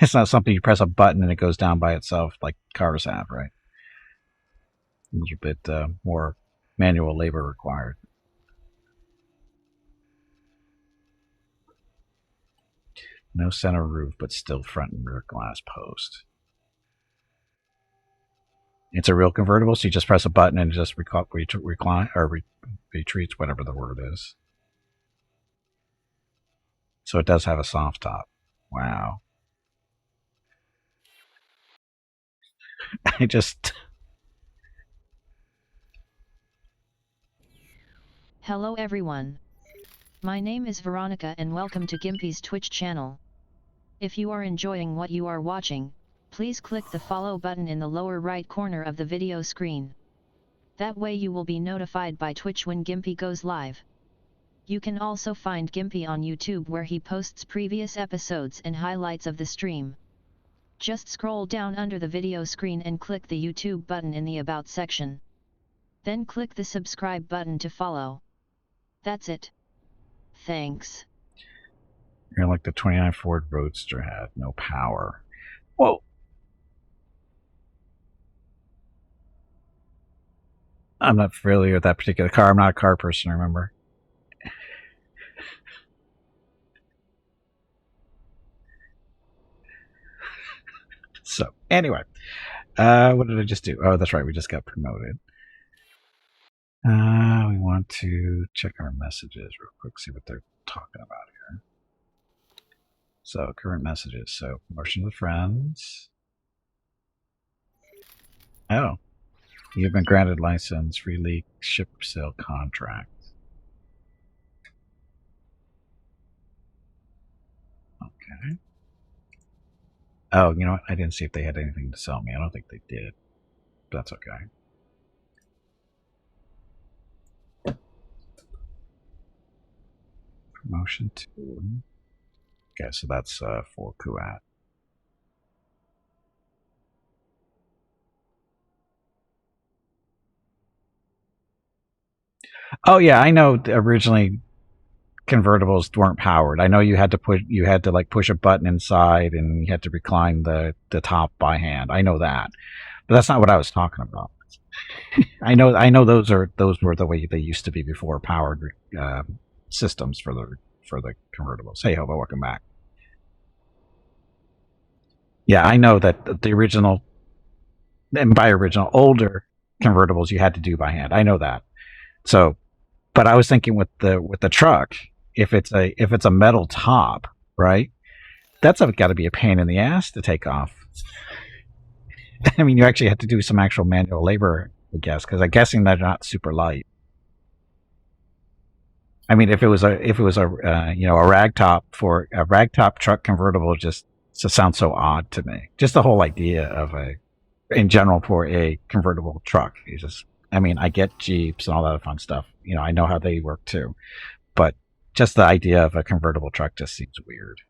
[SPEAKER 1] It's not something you press a button and it goes down by itself like cars have, right? A little bit more manual labor required. No center roof, but still front and rear glass post. It's a real convertible, so you just press a button and it just recline or retreats, whatever the word is. So it does have a soft top. Wow. I just...
[SPEAKER 2] Hello everyone. My name is Veronica and welcome to Gimpy's Twitch channel. If you are enjoying what you are watching, please click the follow button in the lower right corner of the video screen. That way you will be notified by Twitch when Gimpy goes live. You can also find Gimpy on YouTube where he posts previous episodes and highlights of the stream. Just scroll down under the video screen and click the YouTube button in the About section. Then click the subscribe button to follow. That's it. Thanks.
[SPEAKER 1] You're like the 29 Ford Roadster had no power. Whoa. I'm not familiar with that particular car. I'm not a car person, remember? So, anyway. What did I just do? Oh, that's right. We just got promoted. We want to check our messages real quick, see what they're talking about here. So, current messages. So, promotion to friends. Oh. You've been granted license, free leak, ship sale contract. Okay. Oh, you know what? I didn't see if they had anything to sell me. I don't think they did. That's okay. Promotion 2. Okay, so that's for Kuat. Oh yeah, I know originally convertibles weren't powered. I know you had to like push a button inside and you had to recline the top by hand. I know that. But that's not what I was talking about. I know those were the way they used to be before powered systems for the convertibles. Hey Hobo, welcome back. Yeah, I know that the original, and by original, older convertibles you had to do by hand. I know that. So, but I was thinking with the truck, if it's a metal top, right? That's got to be a pain in the ass to take off. I mean, you actually have to do some actual manual labor, I guess, because I'm guessing they're not super light. I mean, if it was a ragtop truck convertible, just sounds so odd to me. Just the whole idea of in general for a convertible truck, is just. I mean, I get Jeeps and all that fun stuff. You know, I know how they work too. But just the idea of a convertible truck just seems weird.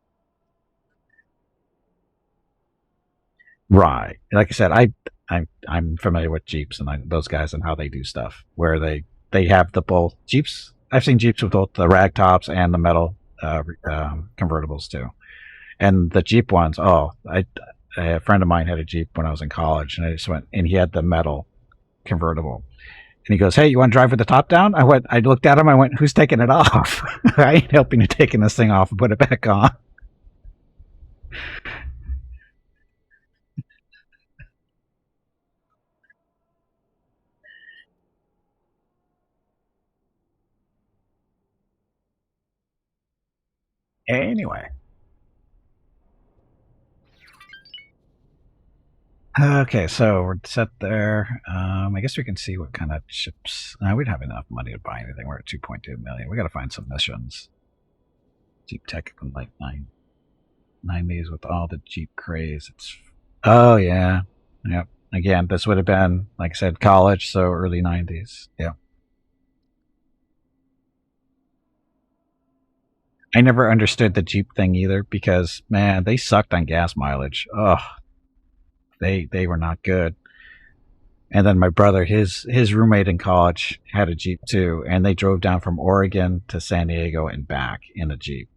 [SPEAKER 1] Right. Like I said, I'm familiar with Jeeps and those guys and how they do stuff. Where they have the both Jeeps. I've seen Jeeps with both the rag tops and the metal convertibles too. And the Jeep ones, a friend of mine had a Jeep when I was in college, and I just went, and he had the metal convertible. And he goes, hey, you want to drive with the top down? I looked at him, I went, who's taking it off? I ain't helping you taking this thing off and put it back on. Anyway. Okay, so we're set there. I guess we can see what kind of ships. We'd have enough money to buy anything. We're at 2.2 million. We got to find some missions. Jeep Tech in like 90s with all the Jeep craze. Oh yeah, yep. Again, this would have been, like I said, college, so early 90s. Yeah. I never understood the Jeep thing either because, man, they sucked on gas mileage. Ugh. They were not good. And then my brother, his roommate in college had a Jeep too, and they drove down from Oregon to San Diego and back in a Jeep.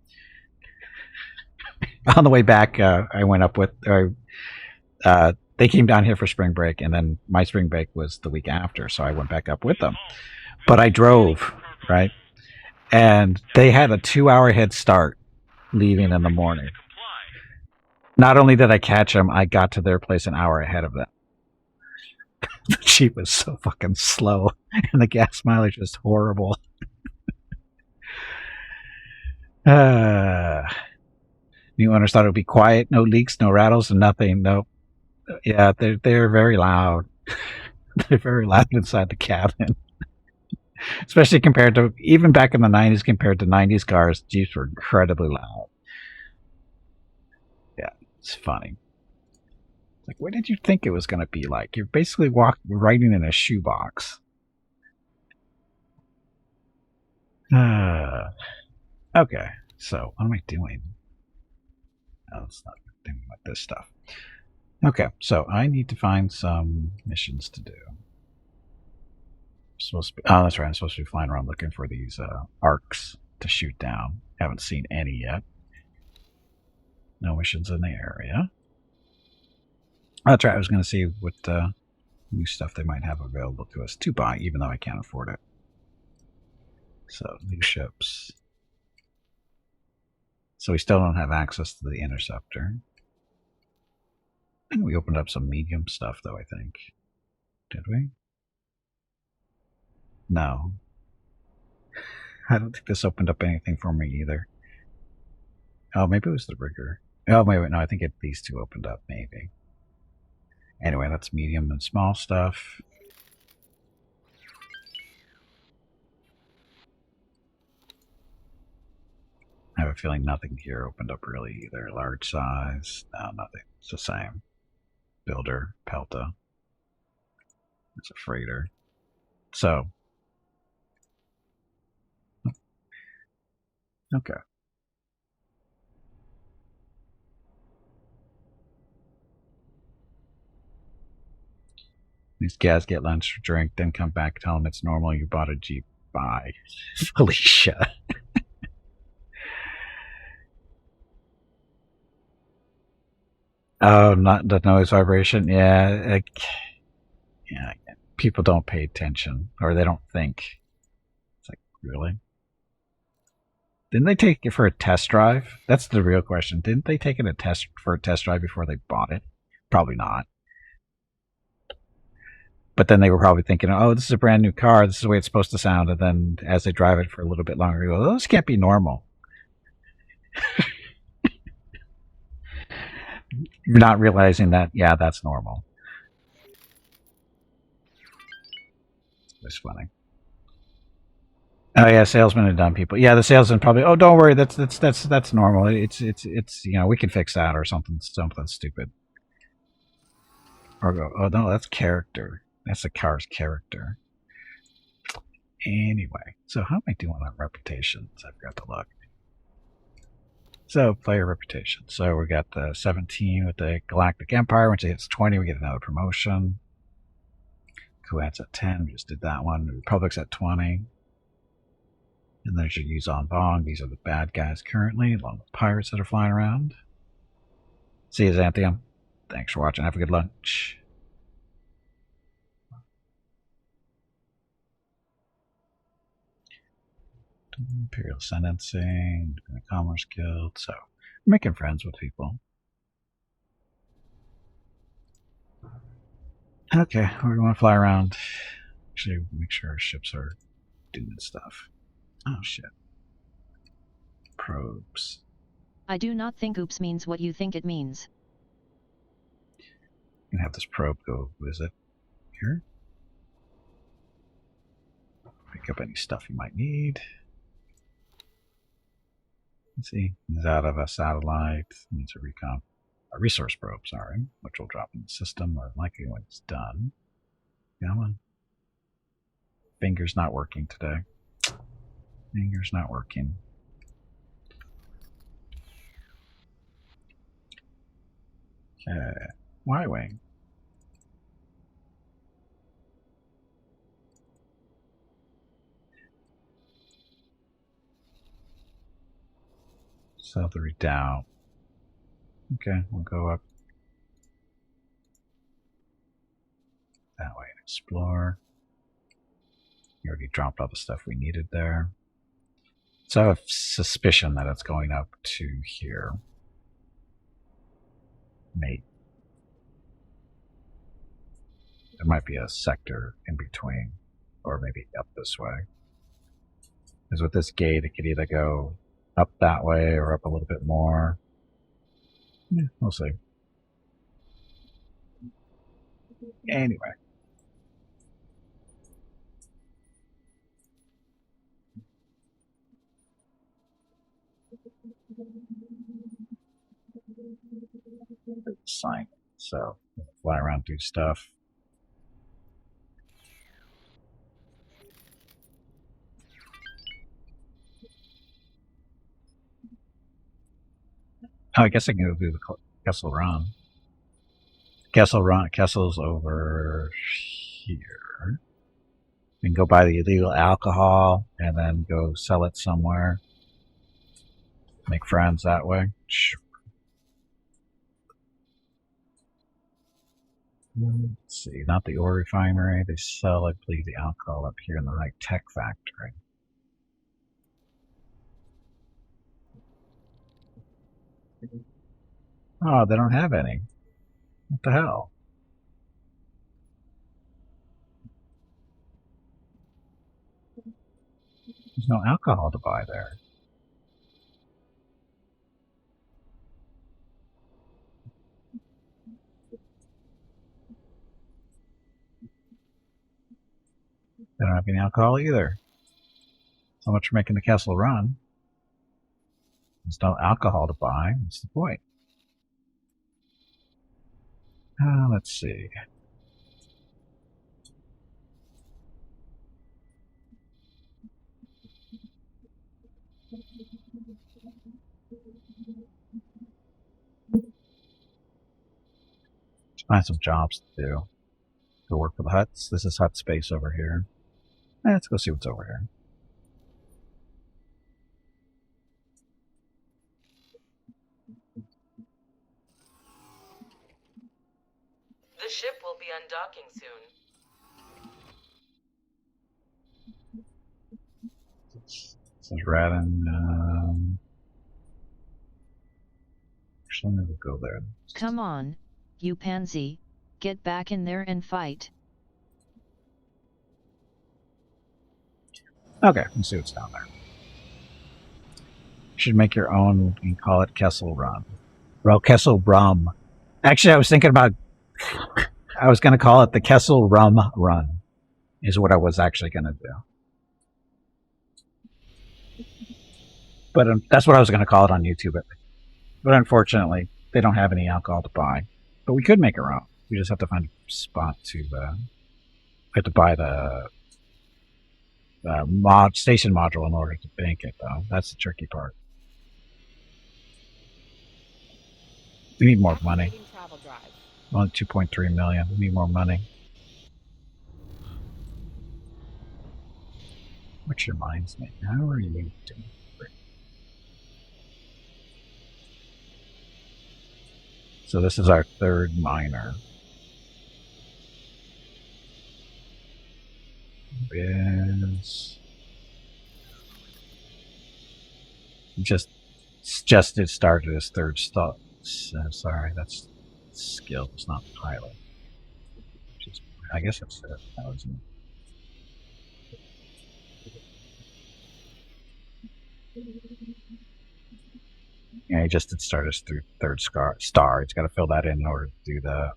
[SPEAKER 1] On the way back, I went up with, they came down here for spring break, and then my spring break was the week after, so I went back up with them. But I drove, right? And they had a 2-hour head start leaving in the morning. Not only did I catch them, I got to their place an hour ahead of them. The Jeep was so fucking slow, and the gas mileage was horrible. New owners thought it would be quiet, no leaks, no rattles, and nothing. Nope. Yeah, they're very loud. They're very loud inside the cabin. Especially compared to, even back in the 90s, compared to 90s cars, Jeeps were incredibly loud. Yeah, it's funny. Like, what did you think it was going to be like? You're basically riding in a shoebox. Okay, so what am I doing? Oh, it's not doing like this stuff. Okay, so I need to find some missions to do. Oh, that's right. I'm supposed to be flying around looking for these arcs to shoot down. Haven't seen any yet. No missions in the area. That's right. I was going to see what new stuff they might have available to us to buy, even though I can't afford it. So, new ships. So we still don't have access to the interceptor. We opened up some medium stuff, though, I think. Did we? No. I don't think this opened up anything for me either. Oh, maybe it was the rigger. Oh, wait, no, I think these two opened up, maybe. Anyway, that's medium and small stuff. I have a feeling nothing here opened up really either. Large size. No, nothing. It's the same. Builder, Pelta. It's a freighter. So. Okay. These guys get lunch or drink, then come back, tell them it's normal, you bought a Jeep. Bye. Felicia. Oh, not the noise vibration? Yeah. Yeah. People don't pay attention, or they don't think. It's like, really? Didn't they take it for a test drive? That's the real question. Didn't they take it for a test drive before they bought it? Probably not. But then they were probably thinking, oh, this is a brand new car. This is the way it's supposed to sound. And then as they drive it for a little bit longer, they go, oh, this can't be normal. You're not realizing that, yeah, that's normal. It's funny. Oh yeah, salesmen are dumb people. Yeah, the salesman probably. Oh, don't worry, that's normal. It's we can fix that or something stupid. Or go, oh no, that's character. That's the car's character. Anyway, so how am I doing on reputations? I forgot to look. So player reputation. So we got the 17 with the Galactic Empire. Once it hits 20, we get another promotion. Kuwait's at 10. We just did that one. The Republic's at 20. And there's your Yuzon Bong. These are the bad guys currently, along with pirates that are flying around. See you, Xanthium. Thanks for watching. Have a good lunch. Imperial Sentencing, the Commerce Guild. So, we're making friends with people. Okay, we're going to fly around. Actually, make sure our ships are doing stuff. Oh, shit. Probes.
[SPEAKER 2] I do not think oops means what you think it means.
[SPEAKER 1] You can have this probe go visit here. Pick up any stuff you might need. Let's see. It's out of a satellite. Needs a recon. A resource probe, sorry. Which will drop in the system, or likely when it's done. Come on. Finger's not working today. Finger's not working. Okay. Y-Wing. South Redoubt. Okay, we'll go up that way and explore. You already dropped all the stuff we needed there. So I have suspicion that it's going up to here. Maybe. There might be a sector in between, or maybe up this way. Because with this gate, it could either go up that way or up a little bit more. Yeah, we'll see. Anyway. Sign. So Fly around, do stuff. Oh, I guess I can go do the Kessel Run. Kessel's over here. We can go buy the illegal alcohol and then go sell it somewhere. Make friends that way. Sure. Let's see, not the ore refinery. They sell, I believe, the alcohol up here in the right tech factory. Oh, they don't have any. What the hell? There's no alcohol to buy there. They don't have any alcohol either. So much for making the Kessel Run. There's no alcohol to buy. What's the point? Let's see. Let's find some jobs to do. Go work for the huts. This is hut space over here. Let's go see what's over here.
[SPEAKER 3] The ship will be undocking soon.
[SPEAKER 1] This is Radin. Actually, we'll go there.
[SPEAKER 2] Come on, you pansy, get back in there and fight.
[SPEAKER 1] Okay, let's see what's down there. You should make your own and call it Kessel Run. Well, Kessel Rum. Actually, I was thinking about... I was going to call it the Kessel Rum Run, is what I was actually going to do. But that's what I was going to call it on YouTube. But unfortunately, they don't have any alcohol to buy. But we could make our own. We just have to find a spot to... we have to buy the... station module in order to bank it, though. That's the tricky part. We need more money.
[SPEAKER 4] Travel drive.
[SPEAKER 1] Only 2.3 million. We need more money. Which reminds me, how are you doing? So this is our third miner. Is just it started as third stop. Sorry, that's skill. It's not pilot. I guess it's that wasn't. Yeah, he just did start as third star. He's got to fill that in order to do the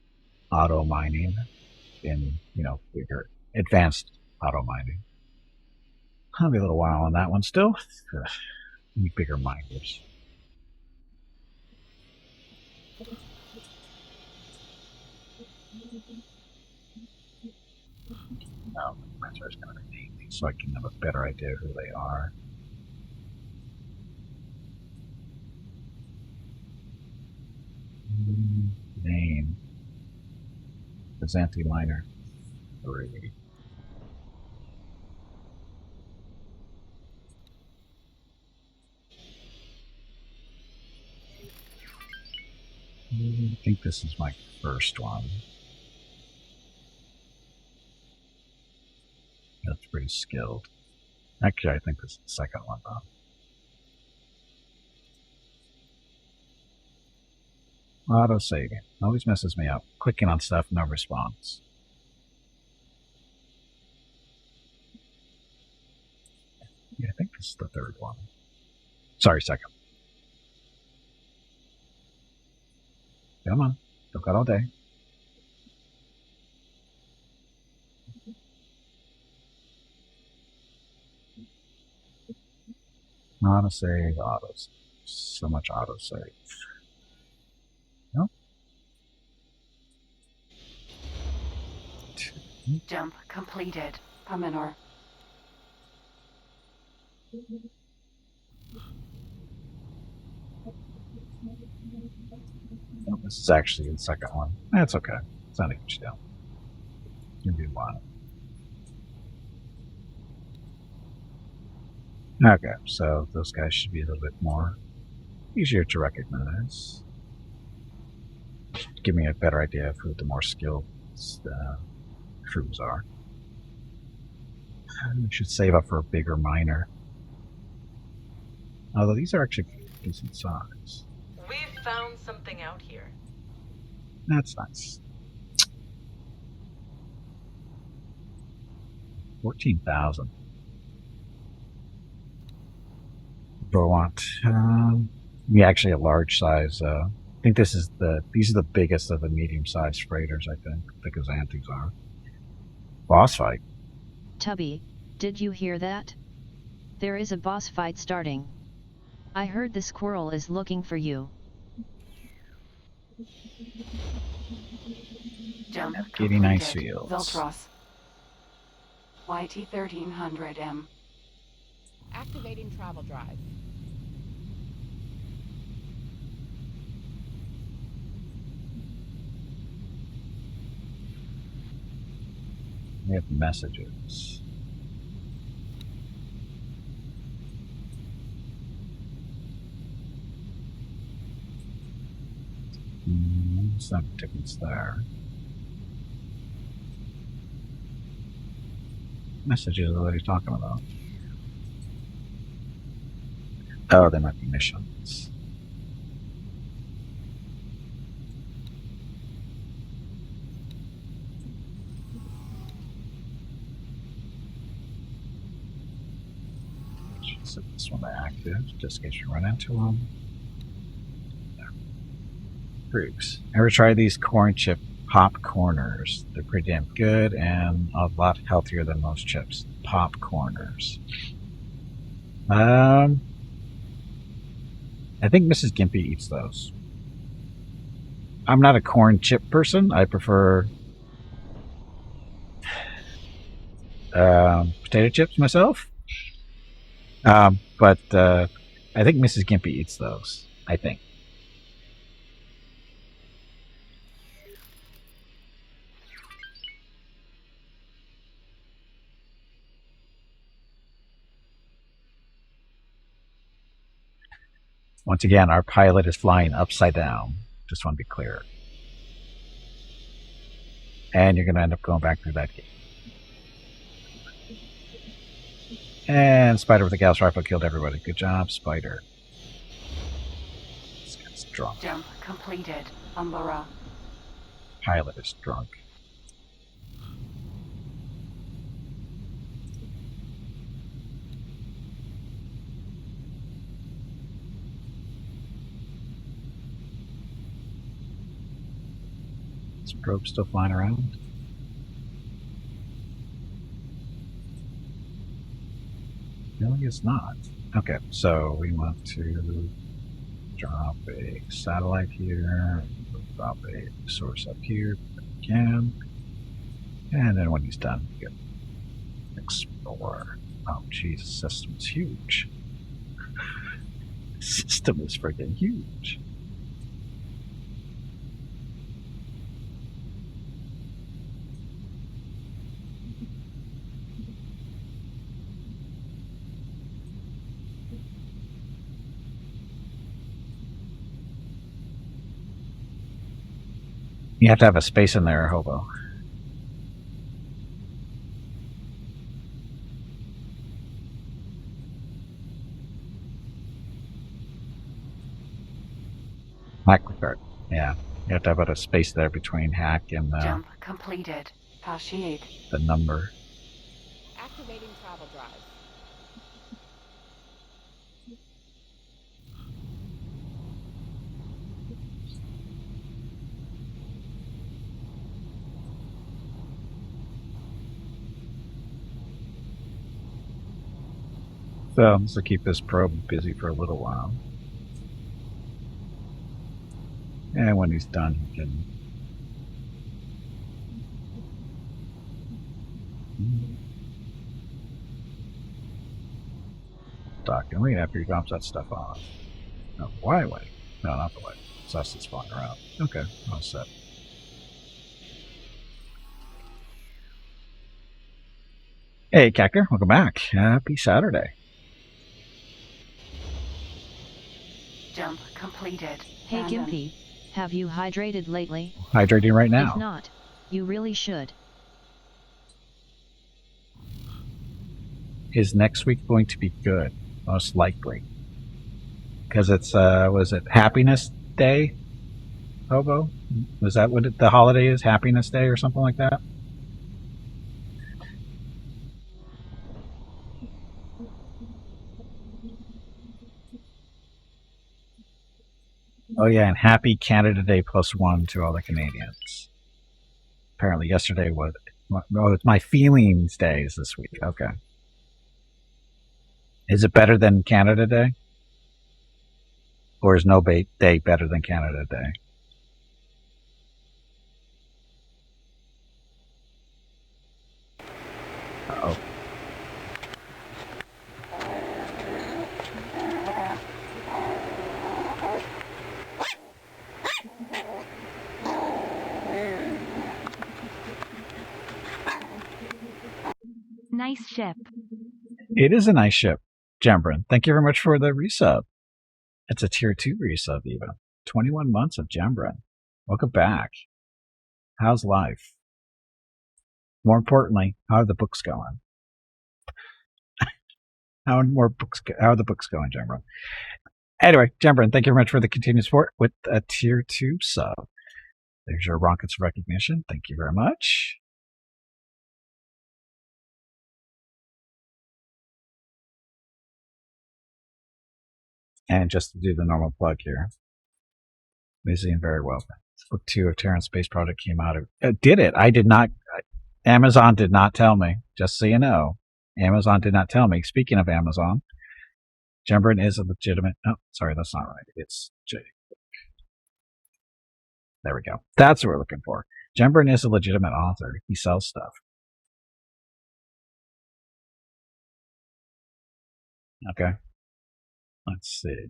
[SPEAKER 1] auto mining in bigger advanced auto mining. I'll be a little while on that one still. Need bigger miners. No, my first going to name these so I can have a better idea who they are. Name. Byzanti Miner 3. I think this is my first one. That's pretty skilled. Actually, I think this is the second one, though. Auto saving. Always messes me up. Clicking on stuff, no response. Yeah, I think this is the third one. Sorry, second. Come on. Still got all day. Auto save, auto save. So much auto save. No?
[SPEAKER 6] Jump completed. Pominor.
[SPEAKER 1] Oh, this is actually the second one. That's okay. It's not a huge deal. You can do one. Okay, so those guys should be a little bit more easier to recognize. Give me a better idea of who the more skilled crews are. We should save up for a bigger miner. Although these are actually decent size.
[SPEAKER 3] We've found something out here.
[SPEAKER 1] That's nice. 14,000. Do I want? Yeah, actually a large size. I think these are the biggest of the medium-sized freighters. I think the Xanthus are. Boss fight.
[SPEAKER 2] Tubby, did you hear that? There is a boss fight starting. I heard the squirrel is looking for you.
[SPEAKER 6] Jump
[SPEAKER 1] Katie
[SPEAKER 6] completed.
[SPEAKER 1] Nicefields.
[SPEAKER 6] Viltros. YT-1300M.
[SPEAKER 4] Activating travel drive.
[SPEAKER 1] We have messages. Some difference there. Messages, what are you talking about? Oh, they might be missions. Should set this one to active, just in case you run into them. Groups. Ever try these corn chip pop corners? They're pretty damn good and a lot healthier than most chips. Pop corners. I think Mrs. Gimpy eats those. I'm not a corn chip person. I prefer potato chips myself. But I think Mrs. Gimpy eats those. I think. Once again, our pilot is flying upside down. Just want to be clear. And you're going to end up going back through that gate. And Spider with the Gauss rifle killed everybody. Good job, Spider. This guy's drunk.
[SPEAKER 6] Jump completed. Umbara.
[SPEAKER 1] Pilot is drunk. Is Probe still flying around? No, it's not. Okay, so we want to drop a satellite here, drop a source up here if we can, and then when he's done, we can explore. Oh, geez, the system is huge. The system is freaking huge. You have to have a space in there, Hobo. Hack record. Yeah. You have to have a space there between hack and
[SPEAKER 6] Jump completed. Pashiate.
[SPEAKER 1] the number.
[SPEAKER 4] Activating travel drive.
[SPEAKER 1] So this will keep this probe busy for a little while. And when he's done, he can Doc, and wait after he drops that stuff off. No, why way? No, not the way. It's us that's flying around. Okay, all set. Hey, Kecker, welcome back. Happy Saturday.
[SPEAKER 6] Jump completed.
[SPEAKER 2] Hey
[SPEAKER 6] Random.
[SPEAKER 2] Gimpy, have you hydrated lately?
[SPEAKER 1] Hydrating right now.
[SPEAKER 2] If not, you really should.
[SPEAKER 1] Is next week going to be good? Most likely. Because it's, was it Happiness Day? Hobo? Was that what the holiday is? Happiness Day or something like that? Oh yeah, and happy Canada Day +1 to all the Canadians. Apparently yesterday was, oh, it's my feelings days this week. Okay. Is it better than Canada Day? Or is no day better than Canada Day? Uh-oh.
[SPEAKER 8] Nice ship.
[SPEAKER 1] It is a nice ship, Jembrin. Thank you very much for the resub. It's a tier 2 resub even. 21 months of Jembrin. Welcome back. How's life? More importantly, how are the books going? How are the books going, Jembrin? Anyway, Jembrin, thank you very much for the continued support with a tier 2 sub. There's your Rockets recognition. Thank you very much. And just to do the normal plug here, busy and very well. Book 2 of Terran Space Project came out. Did it? I did not. Amazon did not tell me. Just so you know, Amazon did not tell me. Speaking of Amazon, Jembrin is a legitimate. Oh, sorry, that's not right. It's J. There we go. That's what we're looking for. Jembrin is a legitimate author. He sells stuff. Okay. Let's see.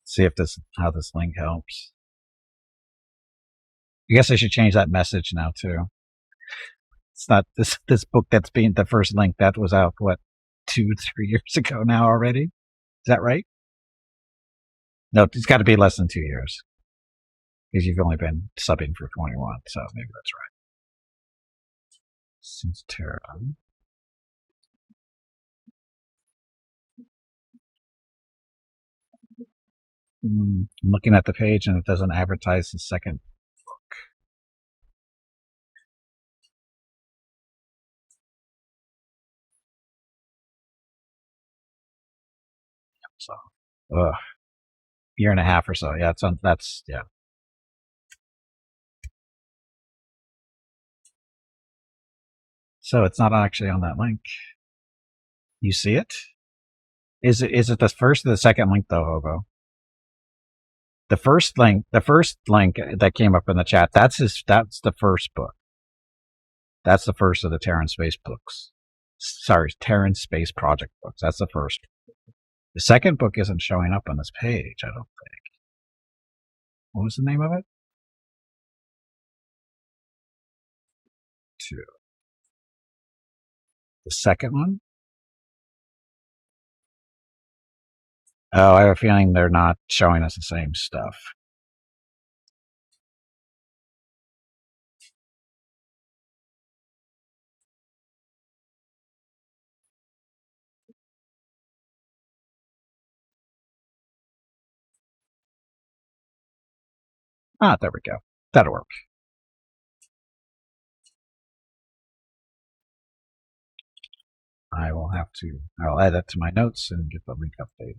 [SPEAKER 1] See if how this link helps. I guess I should change that message now too. It's not this book that's being the first link that was out, what, 2-3 years ago now already? Is that right? No, it's got to be less than 2 years. Because you've only been subbing for 21, so maybe that's right. Since Terra. I'm looking at the page and it doesn't advertise the second book. So, year and a half or so. Yeah, yeah. So it's not actually on that link. You see it? Is it the first or the second link though, Hobo? The first link that came up in the chat, that's the first book. That's the first of the Terran Space books. Sorry, Terran Space Project books. That's the first. The second book isn't showing up on this page, I don't think. What was the name of it? 2. The second one? Oh, I have a feeling they're not showing us the same stuff. Ah, there we go. That'll work. I'll add that to my notes and get the link updated.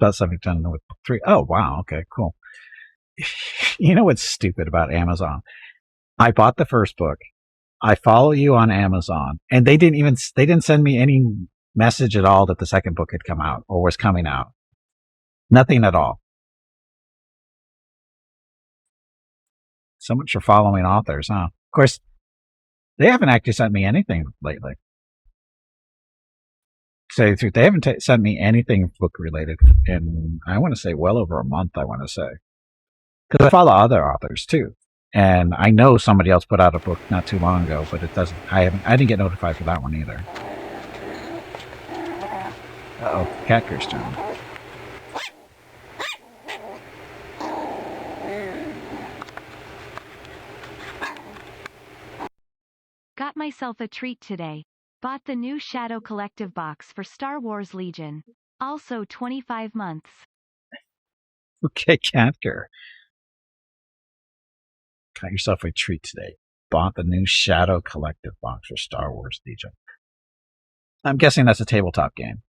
[SPEAKER 1] about something done with book 3. Oh, wow. Okay, cool. You know what's stupid about Amazon? I bought the first book. I follow you on Amazon, and they didn't send me any message at all that the second book had come out or was coming out. Nothing at all. So much for following authors, huh? Of course, they haven't actually sent me anything lately. To tell you the truth, they haven't sent me anything book related in, I want to say, well over a month, I want to say. Because I follow other authors too. And I know somebody else put out a book not too long ago, but it doesn't, I didn't get notified for that one either. Uh-oh, Catker's turn.
[SPEAKER 8] Got myself a treat today. Bought the new Shadow Collective box for Star Wars Legion. Also 25 months.
[SPEAKER 1] Okay, Catker. Got yourself a treat today. Bought the new Shadow Collective box for Star Wars Legion. I'm guessing that's a tabletop game.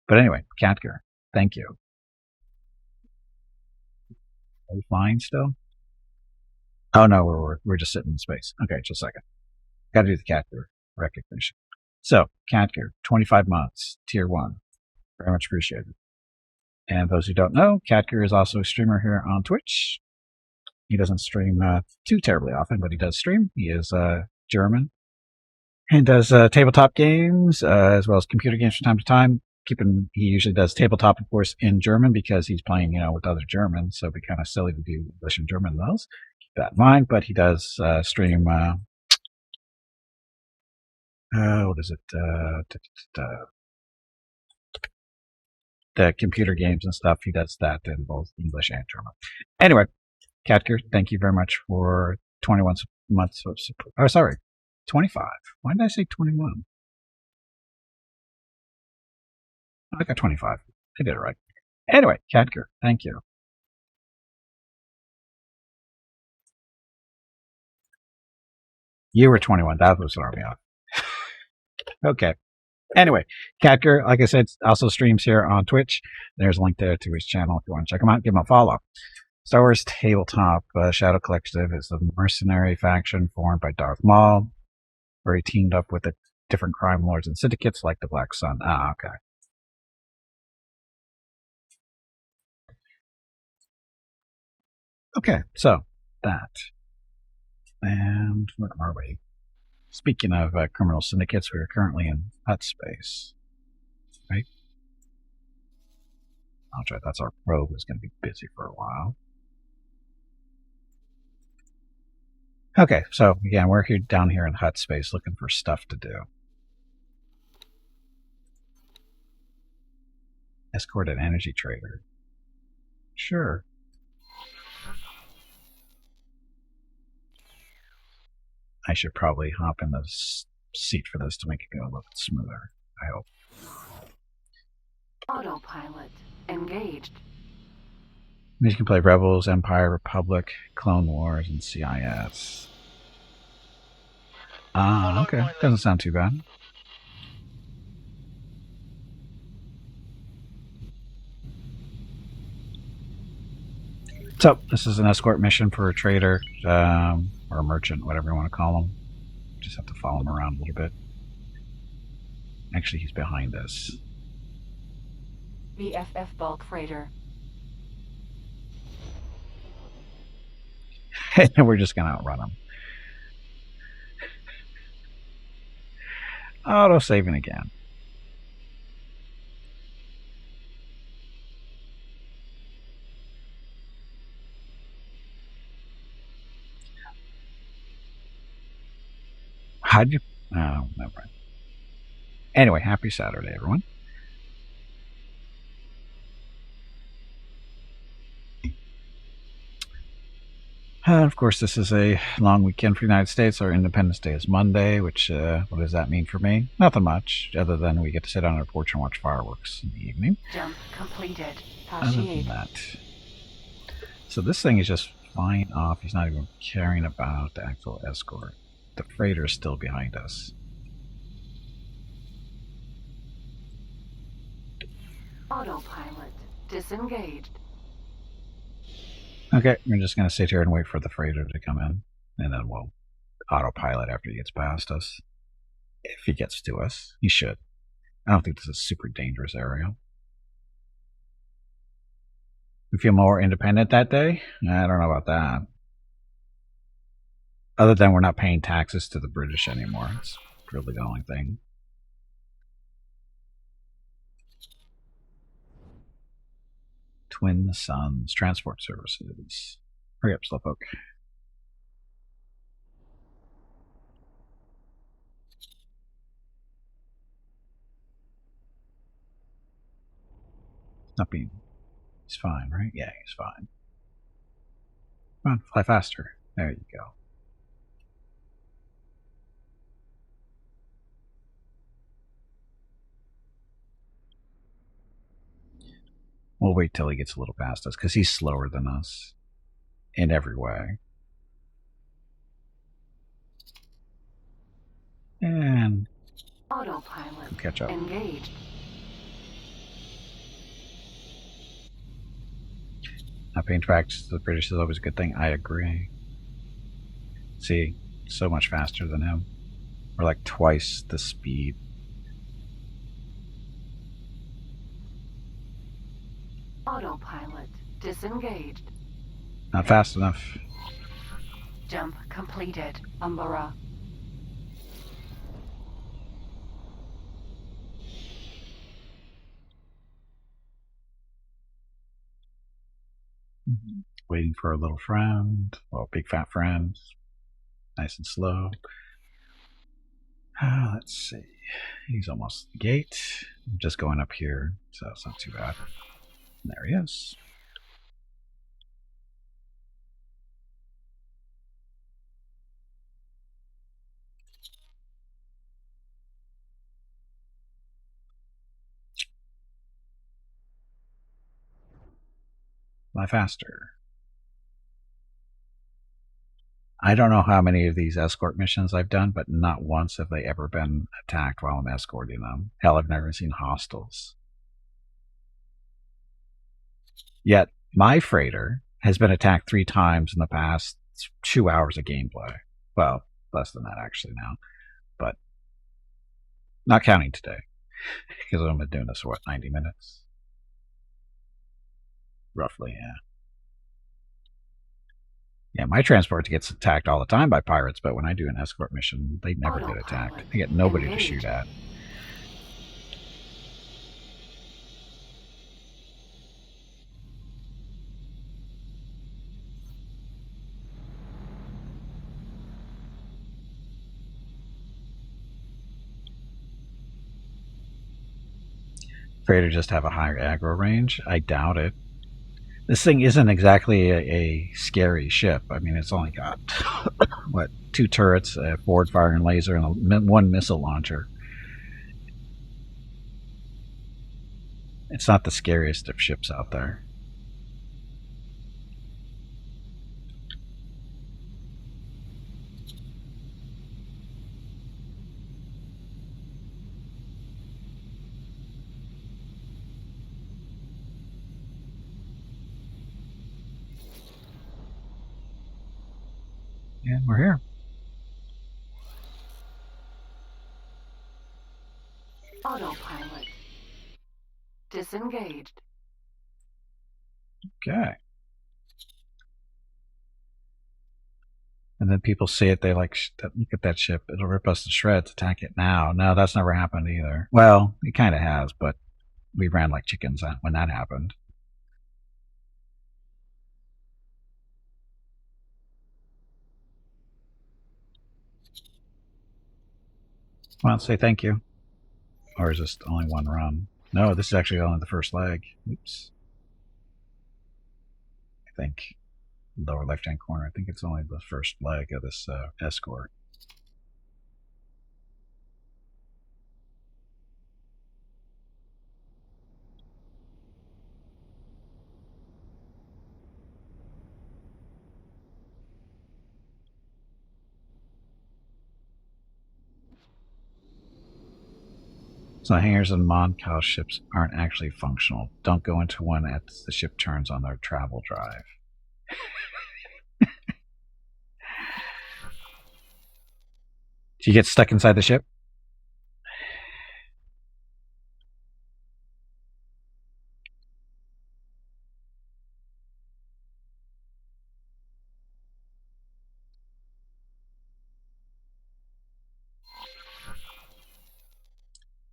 [SPEAKER 1] But anyway, Catker, thank you. Are we flying still? Oh no, we're just sitting in space. Okay, just a second. Got to do the Catker recognition. So, Catker, 25 months, tier 1. Very much appreciated. And those who don't know, Catker is also a streamer here on Twitch. He doesn't stream too terribly often, but he does stream. He is German and does tabletop games as well as computer games from time to time. He usually does tabletop, of course, in German because he's playing, with other Germans. So it'd be kind of silly to do English and German in those. Keep that in mind. But he does stream. What is it? The computer games and stuff. He does that in both English and German. Anyway, Catker, thank you very much for 21 months of support. Oh, sorry, 25. Why did I say 21? I got 25. I did it right. Anyway, Catker, thank you. You were 21. That was throwing me off. Okay. Anyway, Catker, like I said, also streams here on Twitch. There's a link there to his channel if you want to check him out. Give him a follow. Star Wars Tabletop Shadow Collective is a mercenary faction formed by Darth Maul, where he teamed up with the different crime lords and syndicates like the Black Sun. Ah, okay. Okay, so that. And where are we? Speaking of criminal syndicates, we are currently in Hut space, right? I'll try. That's our probe is going to be busy for a while. Okay, so again, we're here down here in Hut space looking for stuff to do. Escort an energy trader. Sure. I should probably hop in the seat for this to make it go a little bit smoother, I hope.
[SPEAKER 6] Autopilot engaged.
[SPEAKER 1] You can play Rebels, Empire, Republic, Clone Wars, and CIS. Ah, okay. Doesn't sound too bad. So, this is an escort mission for a trader, or a merchant, whatever you want to call him. Just have to follow him around a little bit. Actually, he's behind us.
[SPEAKER 6] BFF bulk freighter.
[SPEAKER 1] And we're just going to outrun him. Auto saving again. How'd you? Oh, never mind. Anyway, happy Saturday, everyone. Of course, this is a long weekend for the United States. Our Independence Day is Monday, which, what does that mean for me? Nothing much, other than we get to sit on our porch and watch fireworks in the evening.
[SPEAKER 6] Jump completed.
[SPEAKER 1] Other than that. So this thing is just flying off. He's not even caring about the actual escort. The freighter is still behind us.
[SPEAKER 6] Autopilot disengaged.
[SPEAKER 1] Okay, we're just going to sit here and wait for the freighter to come in, and then we'll autopilot after he gets past us. If he gets to us, he should. I don't think this is a super dangerous area. We feel more independent that day? I don't know about that. Other than we're not paying taxes to the British anymore. It's really the only thing. Twin Suns Transport Services. Hurry up, Slowpoke. Not being... He's fine, right? Yeah, he's fine. Come on, fly faster. There you go. We'll wait till he gets a little past us, because he's slower than us. In every way. And...
[SPEAKER 6] Autopilot
[SPEAKER 1] catch up.
[SPEAKER 6] engaged.
[SPEAKER 1] Not paying taxes to the British is always a good thing. I agree. See, so much faster than him. We're like twice the speed.
[SPEAKER 6] Autopilot disengaged.
[SPEAKER 1] Not fast enough.
[SPEAKER 6] Jump completed. Umbara.
[SPEAKER 1] Waiting for a little friend. Well, big fat friend. Nice and slow. Let's see. He's almost at the gate. I'm just going up here, so it's not too bad. There he is. Fly faster. I don't know how many of these escort missions I've done, but not once have they ever been attacked while I'm escorting them. Hell, I've never seen hostiles. Yet, my freighter has been attacked 3 times in the past 2 hours of gameplay. Well, less than that actually now. But, not counting today. Because I've been doing this for, what, 90 minutes? Roughly, yeah. Yeah, my transport gets attacked all the time by pirates, but when I do an escort mission, they never get attacked. I get nobody to shoot at. Freighter just have a higher aggro range? I doubt it. This thing isn't exactly a scary ship. I mean, it's only got, what, 2 turrets, a forward firing laser, and 1 missile launcher. It's not the scariest of ships out there. And we're here.
[SPEAKER 6] Autopilot disengaged.
[SPEAKER 1] Okay. And then people see it, they like, look at that ship, it'll rip us to shreds, attack it now. No, that's never happened either. Well, it kind of has, but we ran like chickens when that happened. Well, say thank you. Or is this only 1 run? No, this is actually only the first leg. Oops. I think. Lower left-hand corner. I think it's only the first leg of this escort. So hangars and Moncal ships aren't actually functional. Don't go into one as the ship turns on their travel drive. Do you get stuck inside the ship?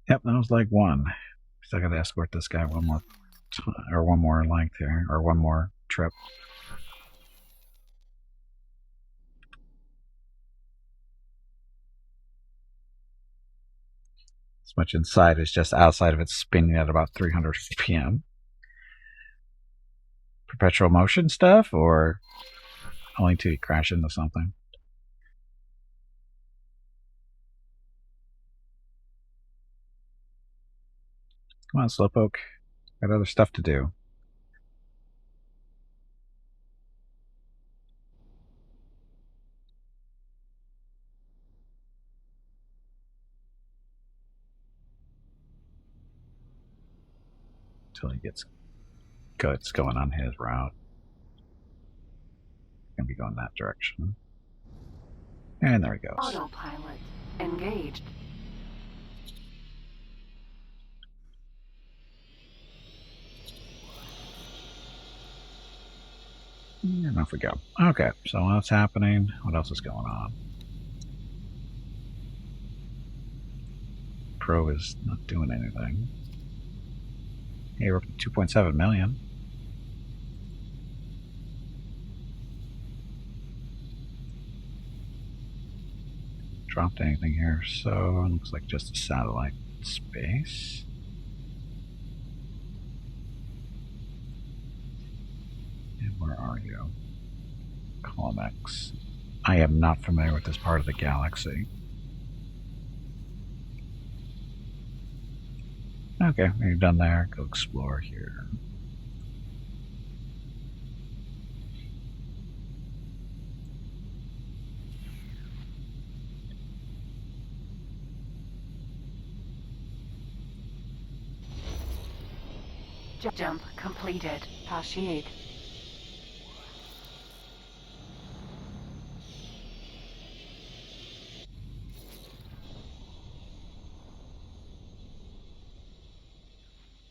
[SPEAKER 1] Yep, that was like one. Still got to escort this guy one more or one more length here, or one more trip. As much inside is just outside of it, spinning at about 300 ppm. Perpetual motion stuff, or only till you crash into something? Come on, Slowpoke. Got other stuff to do. Until he gets guts going on his route. Gonna be going that direction. And there he goes.
[SPEAKER 6] Autopilot engaged.
[SPEAKER 1] And off we go. Okay, so what's happening? What else is going on? Pro is not doing anything. Hey, we're up to 2.7 million. Dropped anything here, so it looks like just a satellite space. And where are you? Column X. I am not familiar with this part of the galaxy. Okay, you're done there. Go explore here.
[SPEAKER 6] Jump completed. Tashig.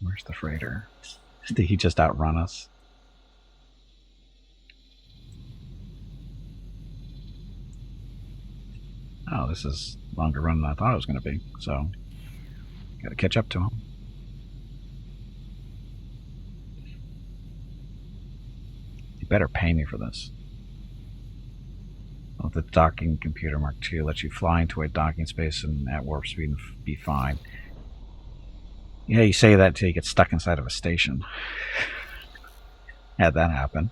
[SPEAKER 1] Where's the freighter? Did he just outrun us? Oh, this is longer run than I thought it was going to be, so gotta catch up to him. You better pay me for this. Well, the docking computer Mark II lets you fly into a docking space and at warp speed and be fine. Yeah, you say that till you get stuck inside of a station. Had that happen.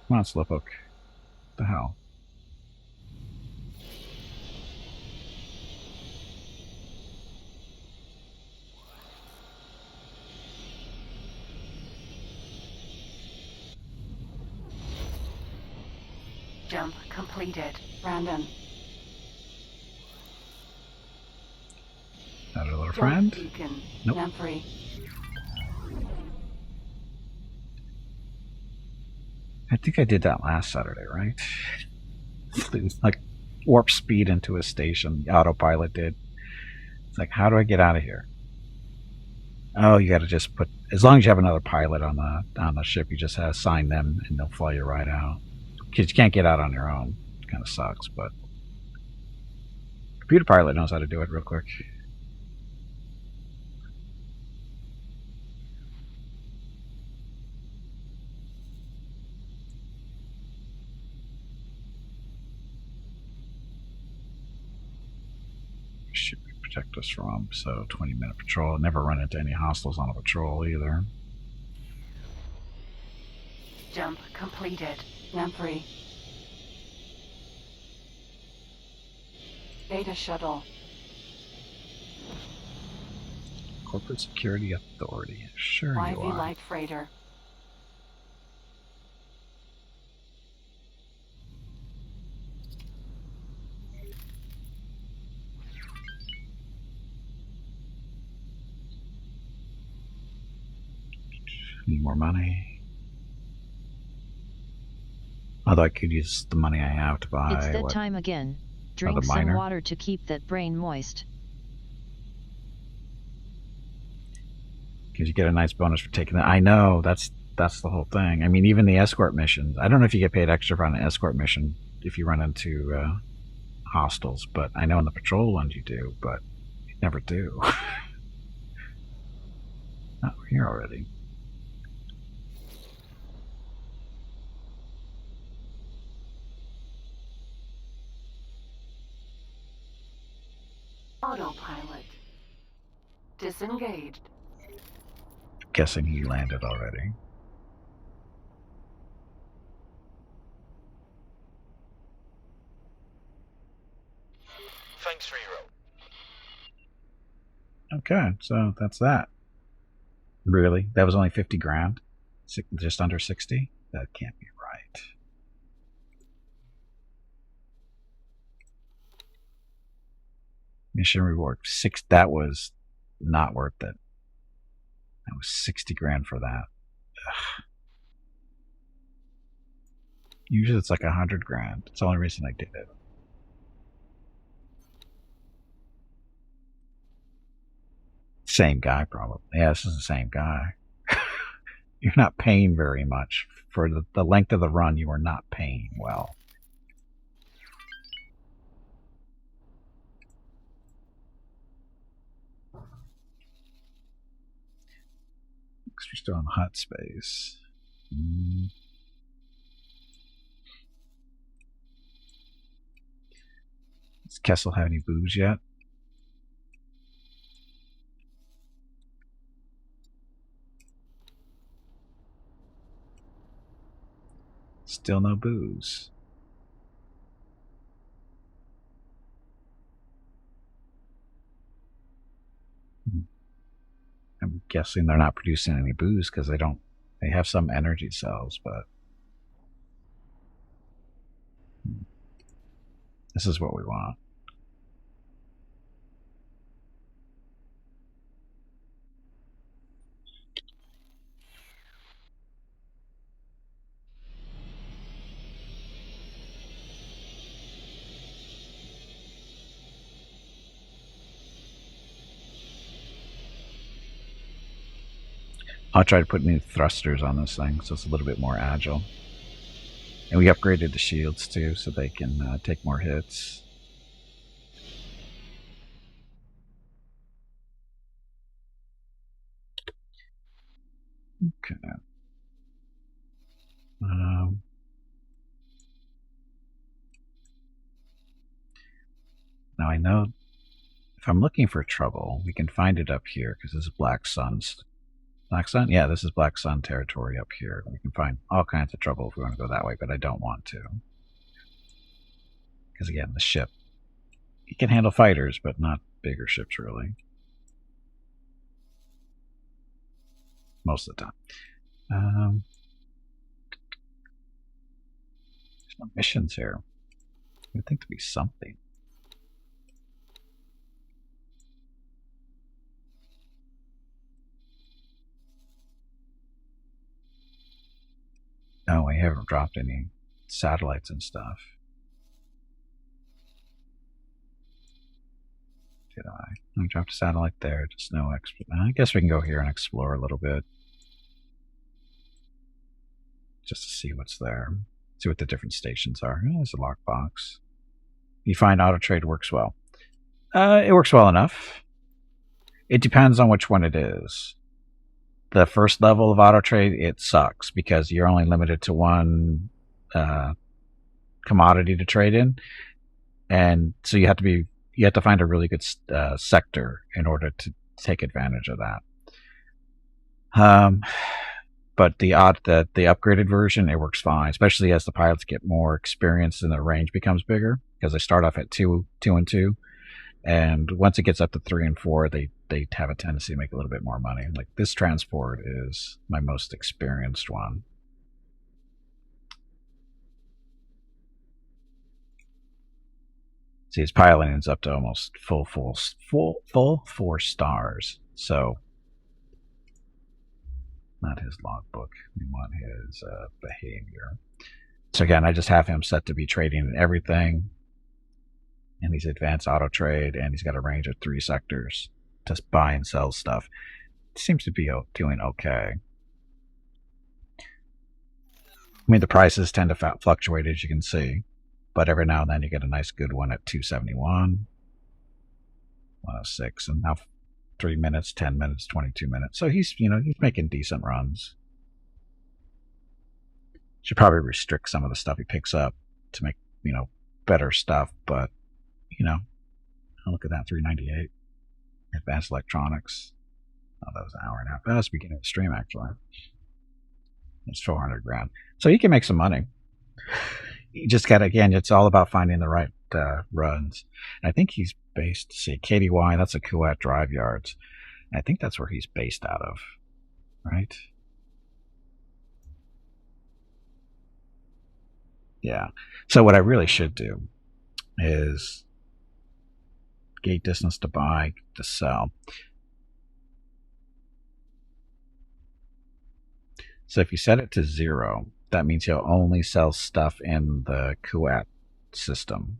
[SPEAKER 1] Come on, Slowpoke. What the hell?
[SPEAKER 6] Jump completed. Brandon.
[SPEAKER 1] That a little friend?
[SPEAKER 6] Beacon.
[SPEAKER 1] Nope.
[SPEAKER 6] Lamprey.
[SPEAKER 1] I think I did that last Saturday, right? Like warp speed into a station. The autopilot did. It's like, how do I get out of here? Oh, you got to just put. As long as you have another pilot on the ship, you just assign them, and they'll fly you right out. Because you can't get out on your own. It kind of sucks, but computer pilot knows how to do it real quick. Should protect us from, so 20-minute patrol. Never run into any hostiles on a patrol either.
[SPEAKER 6] Jump completed. Lamprey. Beta shuttle.
[SPEAKER 1] Corporate Security Authority. Sure you
[SPEAKER 6] Ivy
[SPEAKER 1] are.
[SPEAKER 6] light freighter.
[SPEAKER 1] Need more money. Although I could use the money I have to buy.
[SPEAKER 2] It's that time again. Drink some
[SPEAKER 1] miner?
[SPEAKER 2] water to keep that brain moist.
[SPEAKER 1] Because you get a nice bonus for taking that. I know, that's the whole thing. I mean, even the escort missions. I don't know if you get paid extra for an escort mission if you run into hostiles, but I know in the patrol ones you do, but you never do. Oh, we're here already.
[SPEAKER 6] Autopilot. Disengaged.
[SPEAKER 1] Guessing he landed already.
[SPEAKER 9] Thanks for your help.
[SPEAKER 1] Okay, so that's that. Really? That was only 50 grand? Just under 60? That can't be right. Mission reward. That was not worth it. That was 60 grand for that. Ugh. Usually it's like 100 grand. It's the only reason I did it. Same guy, probably. Yeah, this is the same guy. You're not paying very much. For the length of the run, you are not paying well. Because we're still in hot space. Does Kessel have any booze yet? Still no booze. I'm guessing they're not producing any booze because they have some energy cells, but this is what we want. I'll try to put new thrusters on this thing so it's a little bit more agile. And we upgraded the shields too so they can take more hits. Okay. Now I know if I'm looking for trouble, we can find it up here because this is Black Sun's. Black Sun? Yeah, this is Black Sun territory up here. We can find all kinds of trouble if we want to go that way, but I don't want to. Because again, the ship. It can handle fighters, but not bigger ships, really. Most of the time. There's no missions here. I would think there'd be something. No, we haven't dropped any satellites and stuff. Did I? I dropped a satellite there, just no extra. I guess we can go here and explore a little bit. Just to see what's there. See what the different stations are. Oh, there's a lockbox. You find auto trade works well. It works well enough. It depends on which one it is. The first level of auto trade, it sucks because you're only limited to one commodity to trade in, and so you have to find a really good sector in order to take advantage of that. But the upgraded version, it works fine, especially as the pilots get more experience and their range becomes bigger, because they start off at 2 and 2. And once it gets up to 3 and 4, they have a tendency to make a little bit more money. Like this transport is my most experienced one. See, his piloting is up to almost full 4 stars. So not his logbook. We want his behavior. So again, I just have him set to be trading everything. And he's advanced auto trade, and he's got a range of 3 sectors to buy and sell stuff. Seems to be doing okay. I mean, the prices tend to fluctuate, as you can see, but every now and then you get a nice good one at 271, 106, and now 3 minutes, 10 minutes, 22 minutes. So he's, he's making decent runs. Should probably restrict some of the stuff he picks up to make, better stuff, but, look at that, 398. Advanced electronics. Oh, that was an hour and a half. That was the beginning of the stream, actually. It's 400 grand. So you can make some money. You just got to, again, it's all about finding the right runs. And I think he's based, see, KDY, that's a Kuwait Drive Yards. And I think that's where he's based out of, right? Yeah. So what I really should do is gate distance to buy, to sell. So if you set it to 0, that means you'll only sell stuff in the Kuwait system.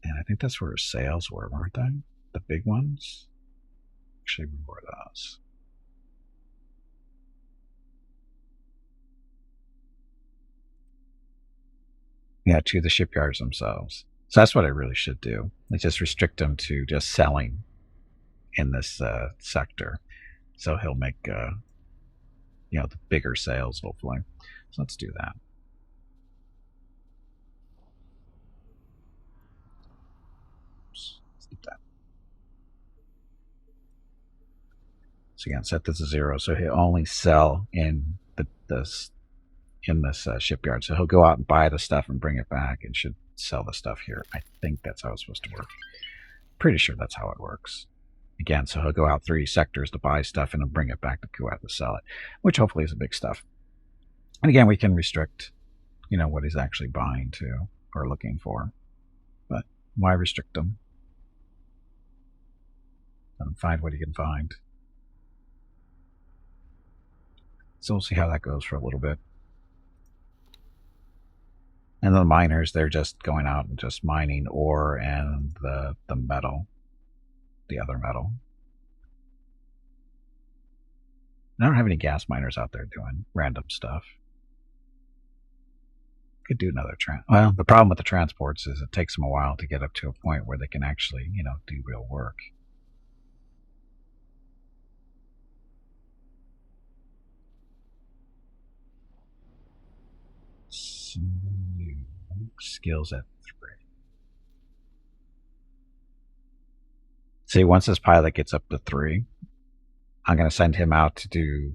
[SPEAKER 1] And I think that's where his sales were, weren't they? The big ones? Actually, where were those? Yeah, to the shipyards themselves. So that's what I really should do. I just restrict them to just selling in this sector. So he'll make, the bigger sales, hopefully. So let's do that. Let's do that. So again, set this to 0. So he'll only sell in this shipyard. So he'll go out and buy the stuff and bring it back and should sell the stuff here. I think that's how it's supposed to work. Pretty sure that's how it works. Again, so he'll go out 3 sectors to buy stuff and then bring it back to Kuwait to sell it, which hopefully is the big stuff. And again, we can restrict, what he's actually buying to or looking for. But why restrict them? Let him find what he can find. So we'll see how that goes for a little bit. And the miners, they're just going out and just mining ore and the metal, the other metal. I don't have any gas miners out there doing random stuff. Could do another well, the problem with the transports is it takes them a while to get up to a point where they can actually, do real work. Skills at 3. See, once this pilot gets up to 3, I'm going to send him out to do,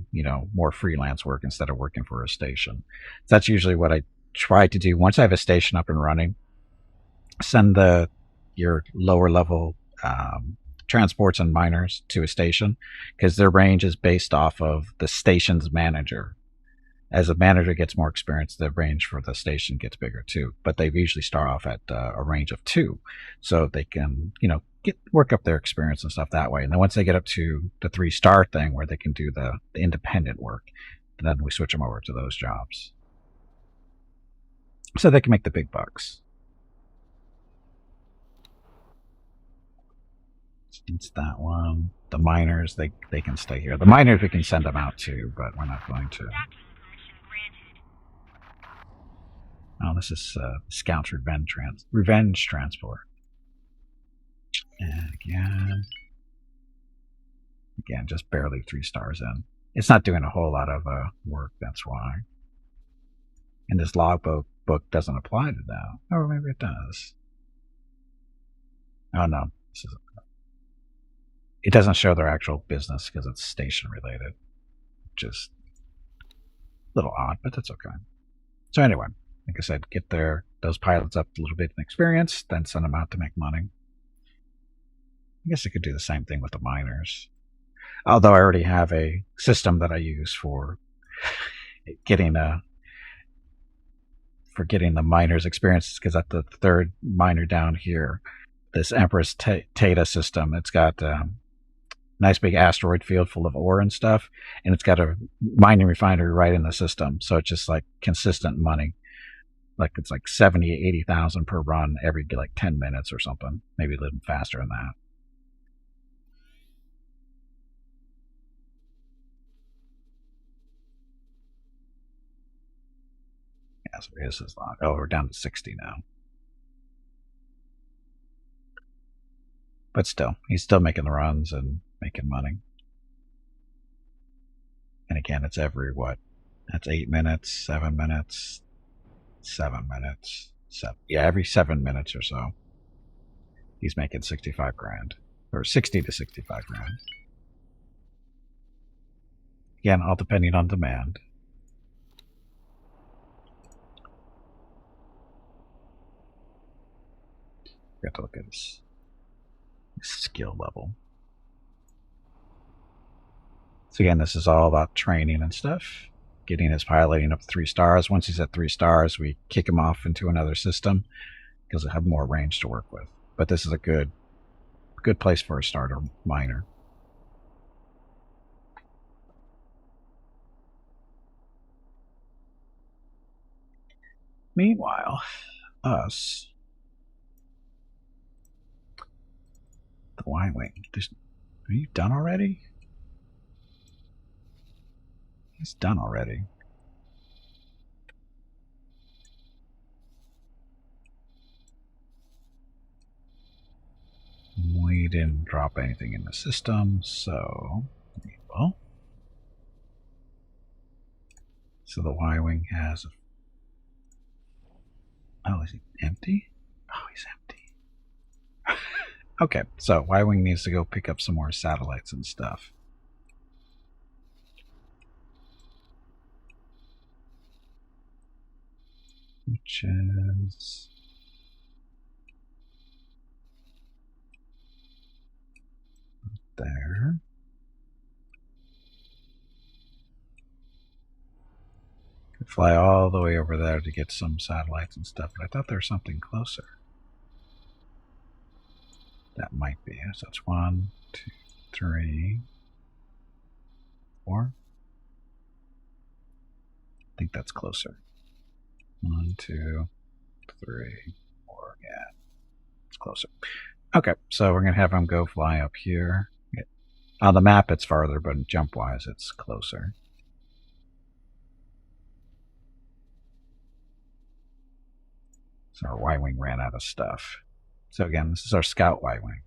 [SPEAKER 1] more freelance work instead of working for a station. That's usually what I try to do. Once I have a station up and running, send your lower level transports and miners to a station, because their range is based off of the station's manager. As a manager gets more experience, the range for the station gets bigger too. But they usually start off at a range of 2, so they can, work up their experience and stuff that way. And then once they get up to the 3-star thing, where they can do the independent work, then we switch them over to those jobs, so they can make the big bucks. It's that one. The miners, they can stay here. The miners, we can send them out too, but we're not going to. Oh, this is Scout's Revenge Transport. And again, just barely 3 stars in. It's not doing a whole lot of work, that's why. And this logbook book doesn't apply to that. Or maybe it does. Oh no, it doesn't show their actual business because it's station related. Just a little odd, but that's okay. So anyway, like I said, get those pilots up a little bit in experience, then send them out to make money. I guess I could do the same thing with the miners. Although I already have a system that I use for getting the miners' experiences, because at the 3rd miner down here, this Empress Tata system, it's got nice big asteroid field full of ore and stuff, and it's got a mining refinery right in the system, so it's just like consistent money. Like it's like 70, 80,000 per run every like 10 minutes or something, maybe a little faster than that. Yeah, so here's his log. Oh, we're down to 60 now. But still, he's still making the runs and making money. And again, it's every what? That's 8 minutes, 7 minutes, 7 minutes. Yeah, every 7 minutes or so. He's making 65 grand. Or 60 to 65 grand. Again, all depending on demand. We have to look at his skill level. So again, this is all about training and stuff. Getting his piloting up to 3 stars. Once he's at 3 stars, we kick him off into another system because he'll have more range to work with. But this is a good place for a starter miner. Meanwhile, us, the Y-Wing. Are you done already? He's done already. We didn't drop anything in the system, so we will. So the Y-Wing has a... Oh, is he empty? Oh, he's empty. Okay, so Y-Wing needs to go pick up some more satellites and stuff. Which is... there. Could fly all the way over there to get some satellites and stuff, but I thought there was something closer. That might be. So that's 1, 2, 3, 4. I think that's closer. 1, 2, 3, 4. Yeah, it's closer. Okay, so we're gonna have him go fly up here. On the map, it's farther, but jump-wise, it's closer. So our Y-Wing ran out of stuff. So again, this is our Scout Y-Wing.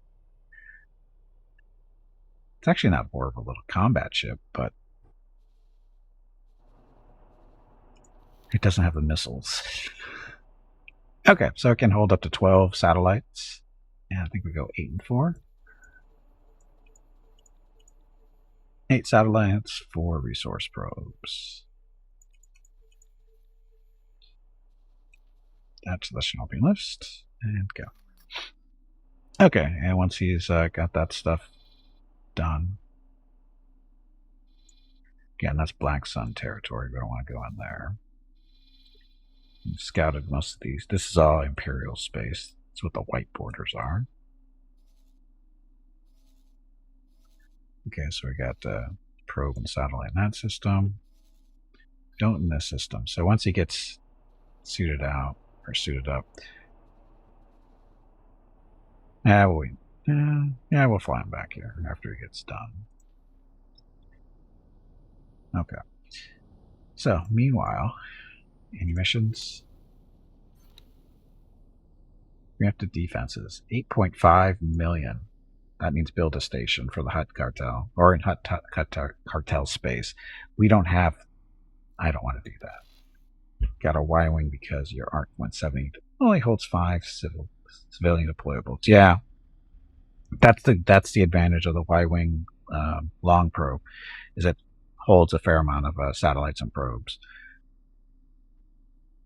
[SPEAKER 1] It's actually not more of a little combat ship, but it doesn't have the missiles. Okay, so it can hold up to 12 satellites. And I think we go 8 and 4. 8 satellites, 4 resource probes. That's the shopping list, and go. Okay, and once he's got that stuff done, again, that's Black Sun territory. We don't want to go in there. We've scouted most of these. This is all Imperial space. That's what the white borders are. Okay, so we got probe and satellite in that system. Don't in this system. So once he gets suited out or suited up, we'll fly him back here after he gets done. Okay. So meanwhile, any missions? Preemptive defenses, 8.5 million. That means build a station for the Hutt cartel, or in Hutt cartel space. We don't have... I don't want to do that. Got a Y-Wing because your ARC 170 only holds 5 civilian deployables. Yeah, that's the advantage of the Y-Wing long probe, is it holds a fair amount of satellites and probes.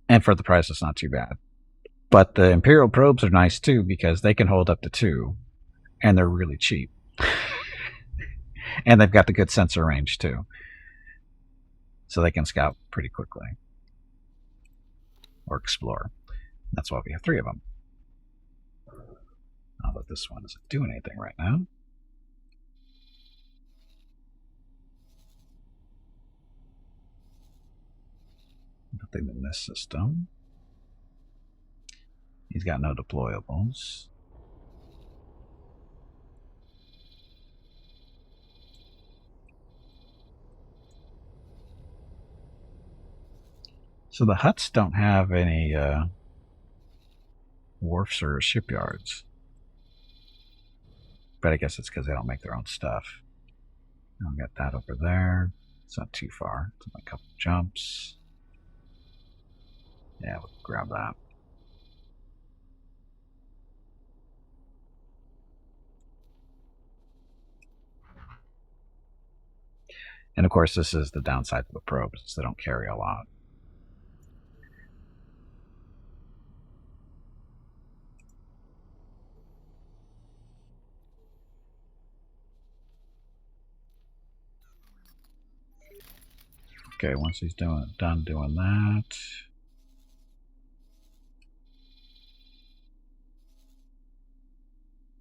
[SPEAKER 1] And for the price, it's not too bad. But the Imperial probes are nice too, because they can hold up to 2. And they're really cheap. And they've got the good sensor range too. So they can scout pretty quickly. Or explore. That's why we have 3 of them. Although this one isn't doing anything right now. nothing in this system. He's got no deployables. So the huts don't have any wharfs or shipyards. But I guess it's because they don't make their own stuff. I'll get that over there. It's not too far. It's only a couple jumps. Yeah, we'll grab that. And of course, this is the downside of the probes. They don't carry a lot. Okay, once he's done doing that,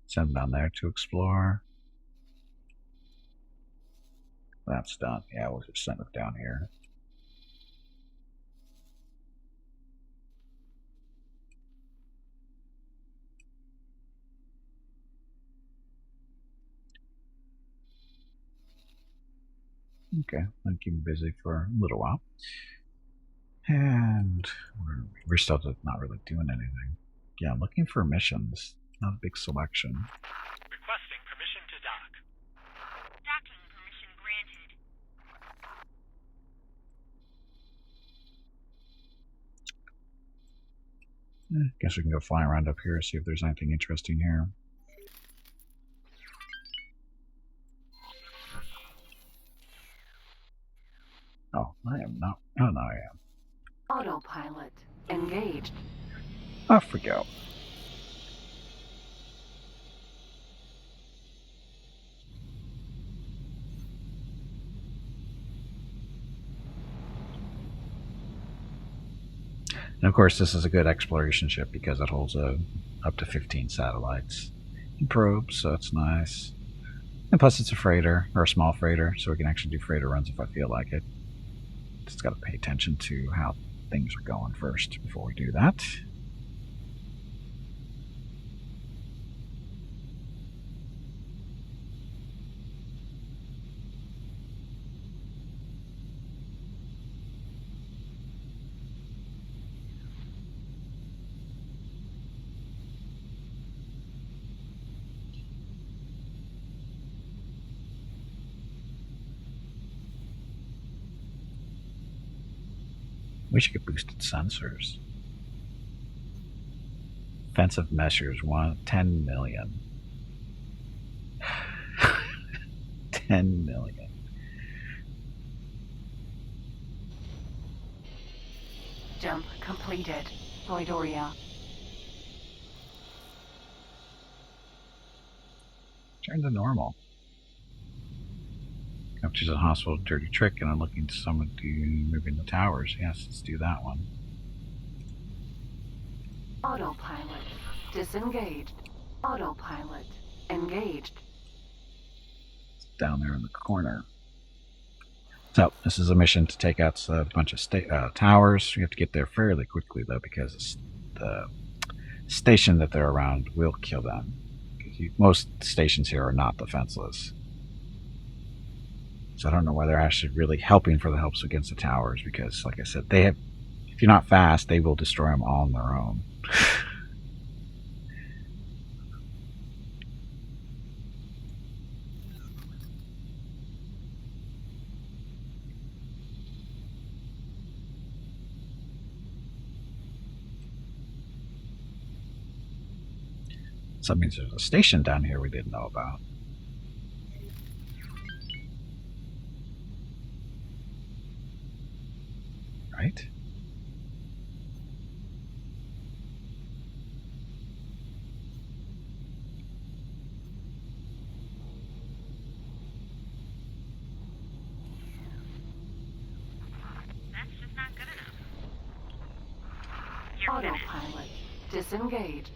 [SPEAKER 1] send him down there to explore. That's done. Yeah, we'll just send it down here. Okay, I'll keep him busy for a little while. And we're still not really doing anything. Yeah, I'm looking for missions. Not a big selection.
[SPEAKER 5] Requesting permission to dock. Docking permission granted.
[SPEAKER 1] Guess we can go fly around up here, see if there's anything interesting here. Oh, I am not. Oh, no, I am.
[SPEAKER 6] Autopilot engaged.
[SPEAKER 1] Off we go. And of course, this is a good exploration ship because it holds up to 15 satellites and probes, so it's nice. And plus, it's a freighter, or a small freighter, so we can actually do freighter runs if I feel like it. Just got to pay attention to how things are going first before we do that. Wish you could boosted sensors. Offensive measures, 10 million. 10 million.
[SPEAKER 6] Jump completed. Voidoria.
[SPEAKER 1] Turn to normal. Captures a hospital dirty trick, and I'm looking to someone to moving the towers. Yes, let's do that one.
[SPEAKER 6] Autopilot disengaged. Autopilot engaged.
[SPEAKER 1] It's down there in the corner. So this is a mission to take out a bunch of towers. We have to get there fairly quickly though, because the station that they're around will kill them. Most stations here are not defenseless. So I don't know why they're actually really helping for the helps against the towers, because, like I said, they have. If you're not fast, they will destroy them all on their own. So that means there's a station down here we didn't know about. Right?
[SPEAKER 5] That's just not good enough. You're finished.
[SPEAKER 6] Autopilot disengaged.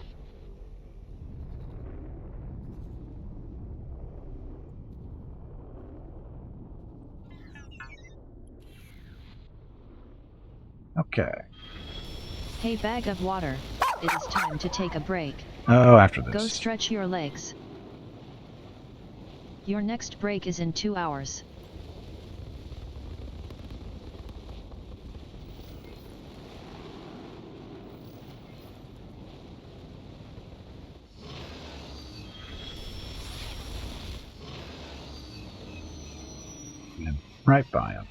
[SPEAKER 1] Okay.
[SPEAKER 2] Hey, bag of water. It is time to take a break.
[SPEAKER 1] Oh, after this.
[SPEAKER 2] Go stretch your legs. Your next break is in 2 hours.
[SPEAKER 1] And right by him.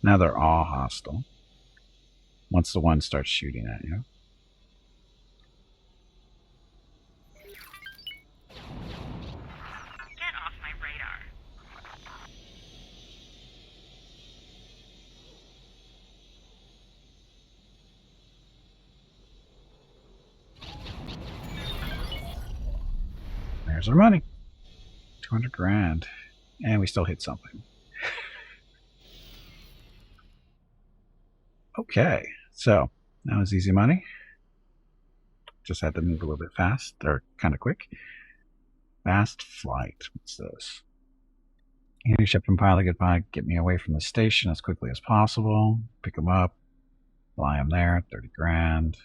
[SPEAKER 1] Now they're all hostile. Once the one starts shooting at you.
[SPEAKER 5] Get off my radar.
[SPEAKER 1] There's our money. 200 grand. And we still hit something. Okay, so that was easy money. Just had to move a little bit fast, or kind of quick. Fast flight. What's this? Any ship and pilot goodbye. Get me away from the station as quickly as possible. Pick them up. Fly them there. 30 grand.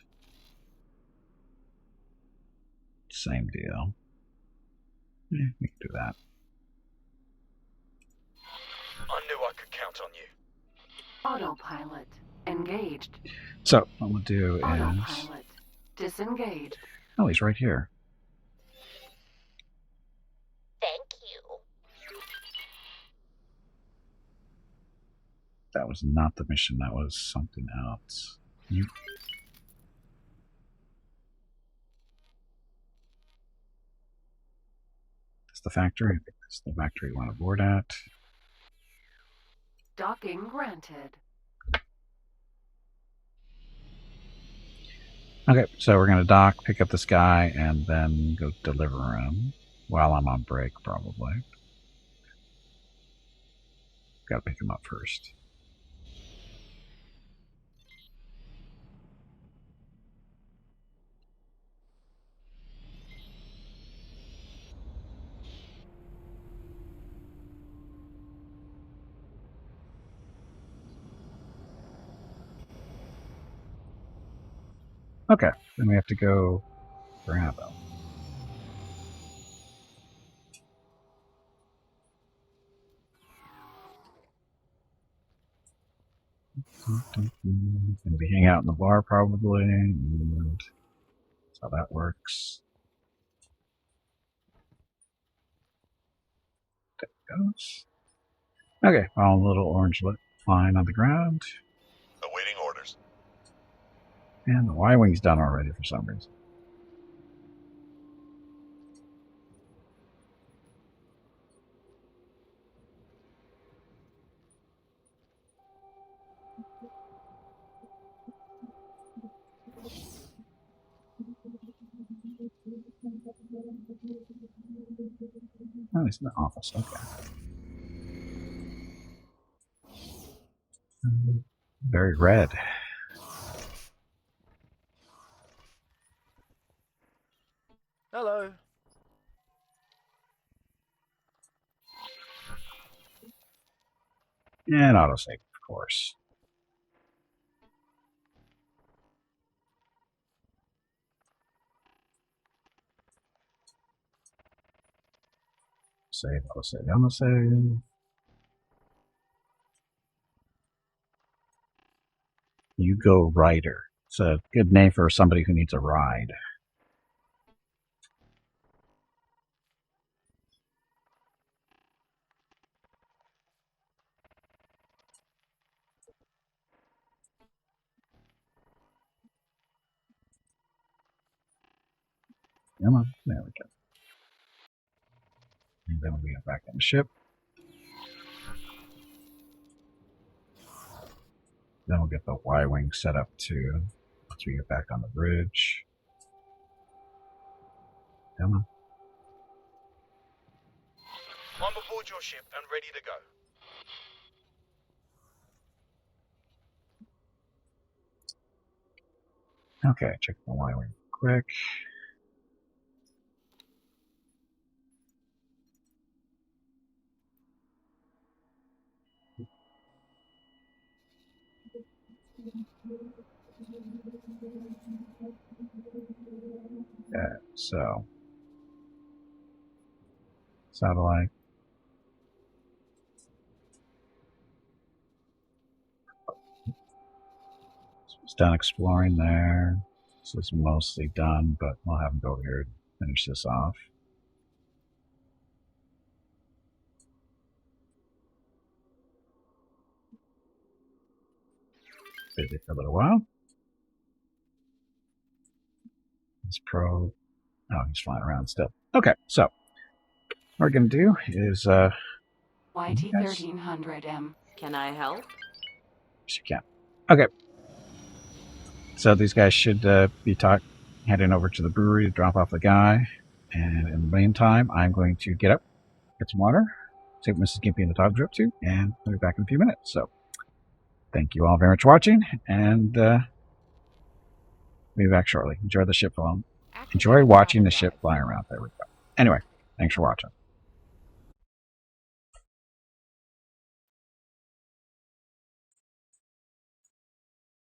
[SPEAKER 1] Same deal. Yeah, we can do that.
[SPEAKER 9] I knew I could count on you.
[SPEAKER 6] Autopilot engaged.
[SPEAKER 1] So what we'll do is...
[SPEAKER 6] Autopilot disengaged.
[SPEAKER 1] Oh, he's right here.
[SPEAKER 5] Thank you.
[SPEAKER 1] That was not the mission. That was something else. You... That's the factory. I think that's the factory you want to board at.
[SPEAKER 6] Docking granted.
[SPEAKER 1] Okay, so we're going to dock, pick up this guy, and then go deliver him while I'm on break, probably. Got to pick him up first. Okay, then we have to go grab him. Gonna be hanging out in the bar probably, and that's how that works. There it goes. Okay, all little orange line on the ground.
[SPEAKER 10] Awaiting orders.
[SPEAKER 1] And the Y-Wing's done already for some reason. Oh, he's in the office. Okay. Very red.
[SPEAKER 9] Hello.
[SPEAKER 1] And autosave, of course. Save, autosave, autosave. Yugo Rider. It's a good name for somebody who needs a ride. Come on, there we go. And then we get back on the ship. Then we'll get the Y-Wing set up too, once we get back on the bridge. Come on.
[SPEAKER 9] I'm aboard your ship and ready to go.
[SPEAKER 1] Okay, check the Y-Wing quick. Okay, so satellite. So it's done exploring there. This is mostly done, but we'll have him go over here and finish this off. Busy for a little while. This probe. Oh, he's flying around still. Okay, so what we're gonna do is
[SPEAKER 6] YT1300M.
[SPEAKER 3] Can I help?
[SPEAKER 1] yes, you can. Okay. So these guys should be heading over to the brewery to drop off the guy. And in the meantime, I'm going to get up, get some water, see what Mrs. Gimpy and the dogs are up to, and I'll be back in a few minutes. So thank you all very much for watching, and we'll be back shortly. Enjoy the ship flying. Enjoy watching the ship fly around. There we go. Anyway, thanks for watching.